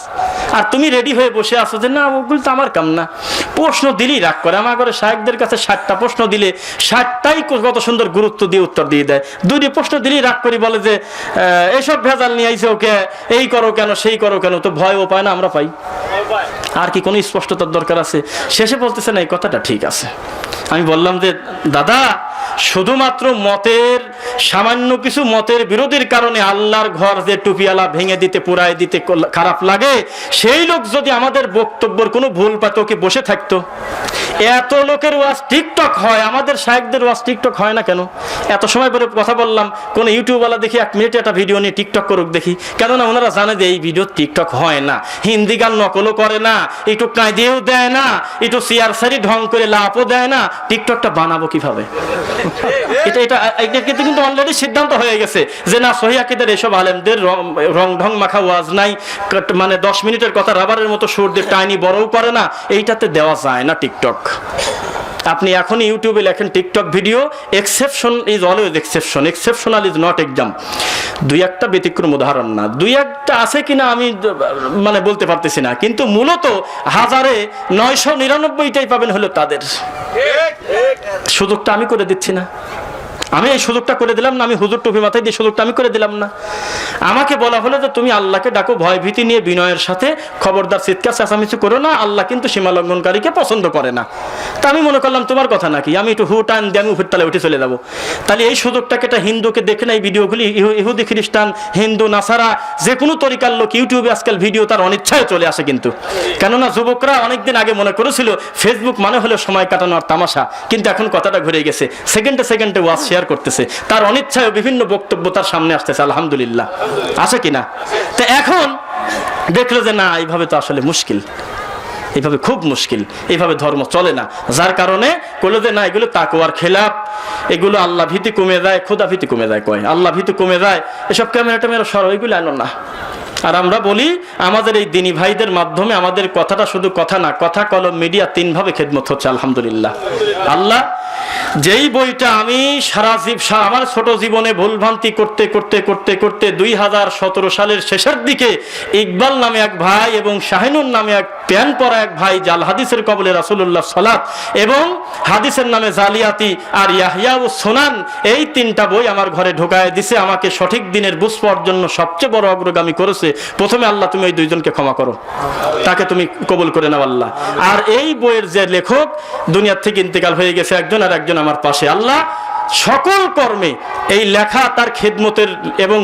আর তুমি রেডি হয়ে বসে আছো যে না ওগুলো তো আমার কাম না, প্রশ্ন দিলেই রাগ করে। আমার ঘরে শায়েখদের কাছে 60টা প্রশ্ন দিলে 60টাই কত সুন্দর গুরুত্ব দিয়ে উত্তর দিয়ে দেয়, 2টি প্রশ্ন দিলেই রাগ করি, বলে যে এইসব ভেজাল নিয়ে আইছে ওকে, এই করো কেন সেই করো কেন। তো ভয়ও পায় না, আমরা পাই। আর কি কোনো স্পষ্টতার দরকার আছে? শেষে বলতেছে না এই কথাটা ঠিক আছে। আমি বললাম যে দাদা শুধুমাত্র মতের সামান্য কিছু মতের বিরোধীর কারণে আল্লাহর ঘর যে টুপিওয়ালা ভেঙে দিতে পুরাই দিতে খারাপ লাগে, সেই লোক যদি আমাদের বক্তব্যের কোনো ভুল পাত ওকে বসে থাকতো। এত লোকের ওয়াজ টিকটক হয়, আমাদের শায়েখদের ওয়াজ টিকটক হয় না কেন? এত সময় পরে কথা বললাম, কোন ইউটিউবওয়ালা দেখি 1 মিনিটে একটা ভিডিও নিয়ে টিকটক করুক দেখি, কেননা ওনারা জানে যে এই ভিডিও টিকটক হয় না। হিন্দি গান নকলও করে না, একটু কাঁদিয়েও দেয় না, একটু সিয়ার সারি ঢং করে লাভও দেয় না। টিকটকটা বানাবো কিভাবে? এটা কিন্তু অলরেডি সিদ্ধান্ত হয়ে গেছে যে না সহিহ আকীদার এসব আলেমদের রং ঢং মাখা ওয়াজ নাই, মানে 10 মিনিটের কথা রাবারের মতো সুর দিয়ে টাইনি বড়ও করে না, এইটাতে দেওয়া যায় না টিকটক। আপনি এখনই ইউটিউবে লেখেন TikTok video, exception is always exception, exceptional is not exam. দুই একটা ব্যতিক্রম উদাহরণ না, দুই একটা আছে কিনা আমি মানে বলতে পারতেছি না, কিন্তু মূলত 999টাই পাবেন হলো তাদের। সুযোগটা আমি করে দিচ্ছি না, আমি এই সুযোগটা করে দিলাম না, আমি হুজুর টুপি মাথায় দিয়ে সুযোগটা আমি করে দিলাম না। আমাকে বলা হলো যে তুমি আল্লাহকে ডাকো ভয় ভীতি নিয়ে, বিনয়ের সাথে, খবরদার চিৎকার চেঁচামেচি করো না, আল্লাহ কিন্তু সীমা লঙ্ঘনকারীকে পছন্দ করে না। তা আমি মনে করলাম তোমার কথা নাকি, আমি একটু টান দিয়ে আমি উপর তালে উঠে চলে যাবো। তাহলে এই সুযোগটাকে একটা হিন্দুকে দেখে না, এই ভিডিওগুলি ইহুদি খ্রিস্টান হিন্দু নাসারা যে কোনো তরিকার লোক ইউটিউবে আজকাল ভিডিও তার অনিচ্ছায় চলে আসে। কিন্তু কেননা যুবকরা অনেকদিন আগে মনে করেছিল ফেসবুক মানে হলো সময় কাটানোর তামাশা, কিন্তু এখন কথাটা ঘুরে গেছে, সেকেন্ডে সেকেন্ডে ওয়াজ শেয়ার করতেছে, তার অনিচ্ছায় বিভিন্ন বক্তব্য তার সামনে আসতেছে। আলহামদুলিল্লাহ, আছে কিনা? তো এখন দেখলো যে না, এইভাবে তো আসলে মুশকিল, এইভাবে খুব মুশকিল, এইভাবে ধর্ম চলে না। যার কারণে বললো যে না, এগুলো তাকওয়ার খেলাফ, এগুলো আল্লাহ ভীতি কমে যায়, খোদা ভীতি কমে যায়, কয় আল্লাহ ভীতি কমে যায়, এসব ক্যামেরা ট্যামেরা সরো, এগুলো আনো না। আর আমরা বলি আমাদের এই দিনী ভাইদের মাধ্যমে আমাদের কথাটা শুধু কথা না, কথা কলম মিডিয়া 3 ভাবে খেদমত হচ্ছে। আলহামদুলিল্লাহ। আল্লাহ যেই বইটা আমি আমার ছোট জীবনে ভুলভ্রান্তি করতে করতে করতে করতে 2017 সালের শেষের দিকে ইকবাল নামে এক ভাই এবং শাহিনুর নামে এক প্যান পরা এক ভাই জাল হাদিসের কবলে রাসূলুল্লাহ সালাত এবং হাদিসের নামে জালিয়াতি আর ইয়াহইয়া ও সুনান, এই 3টা বই আমার ঘরে ঢোকায় দিছে। আমাকে সঠিক দিনের বুঝ পাওয়ার জন্য সবচেয়ে বড় অগ্রগামী করেছে। প্রথমে আল্লাহ তুমি ওই 2জনকে ক্ষমা করো, তাকে তুমি কবুল করে নাও আল্লাহ। আর এই বইয়ের যে লেখক দুনিয়ার থেকে ইন্তেকাল হয়ে গেছে একজন, আর একজন আমার পাশে। আল্লাহ সকল কর্মে এই লেখা তার খেদমতের এবং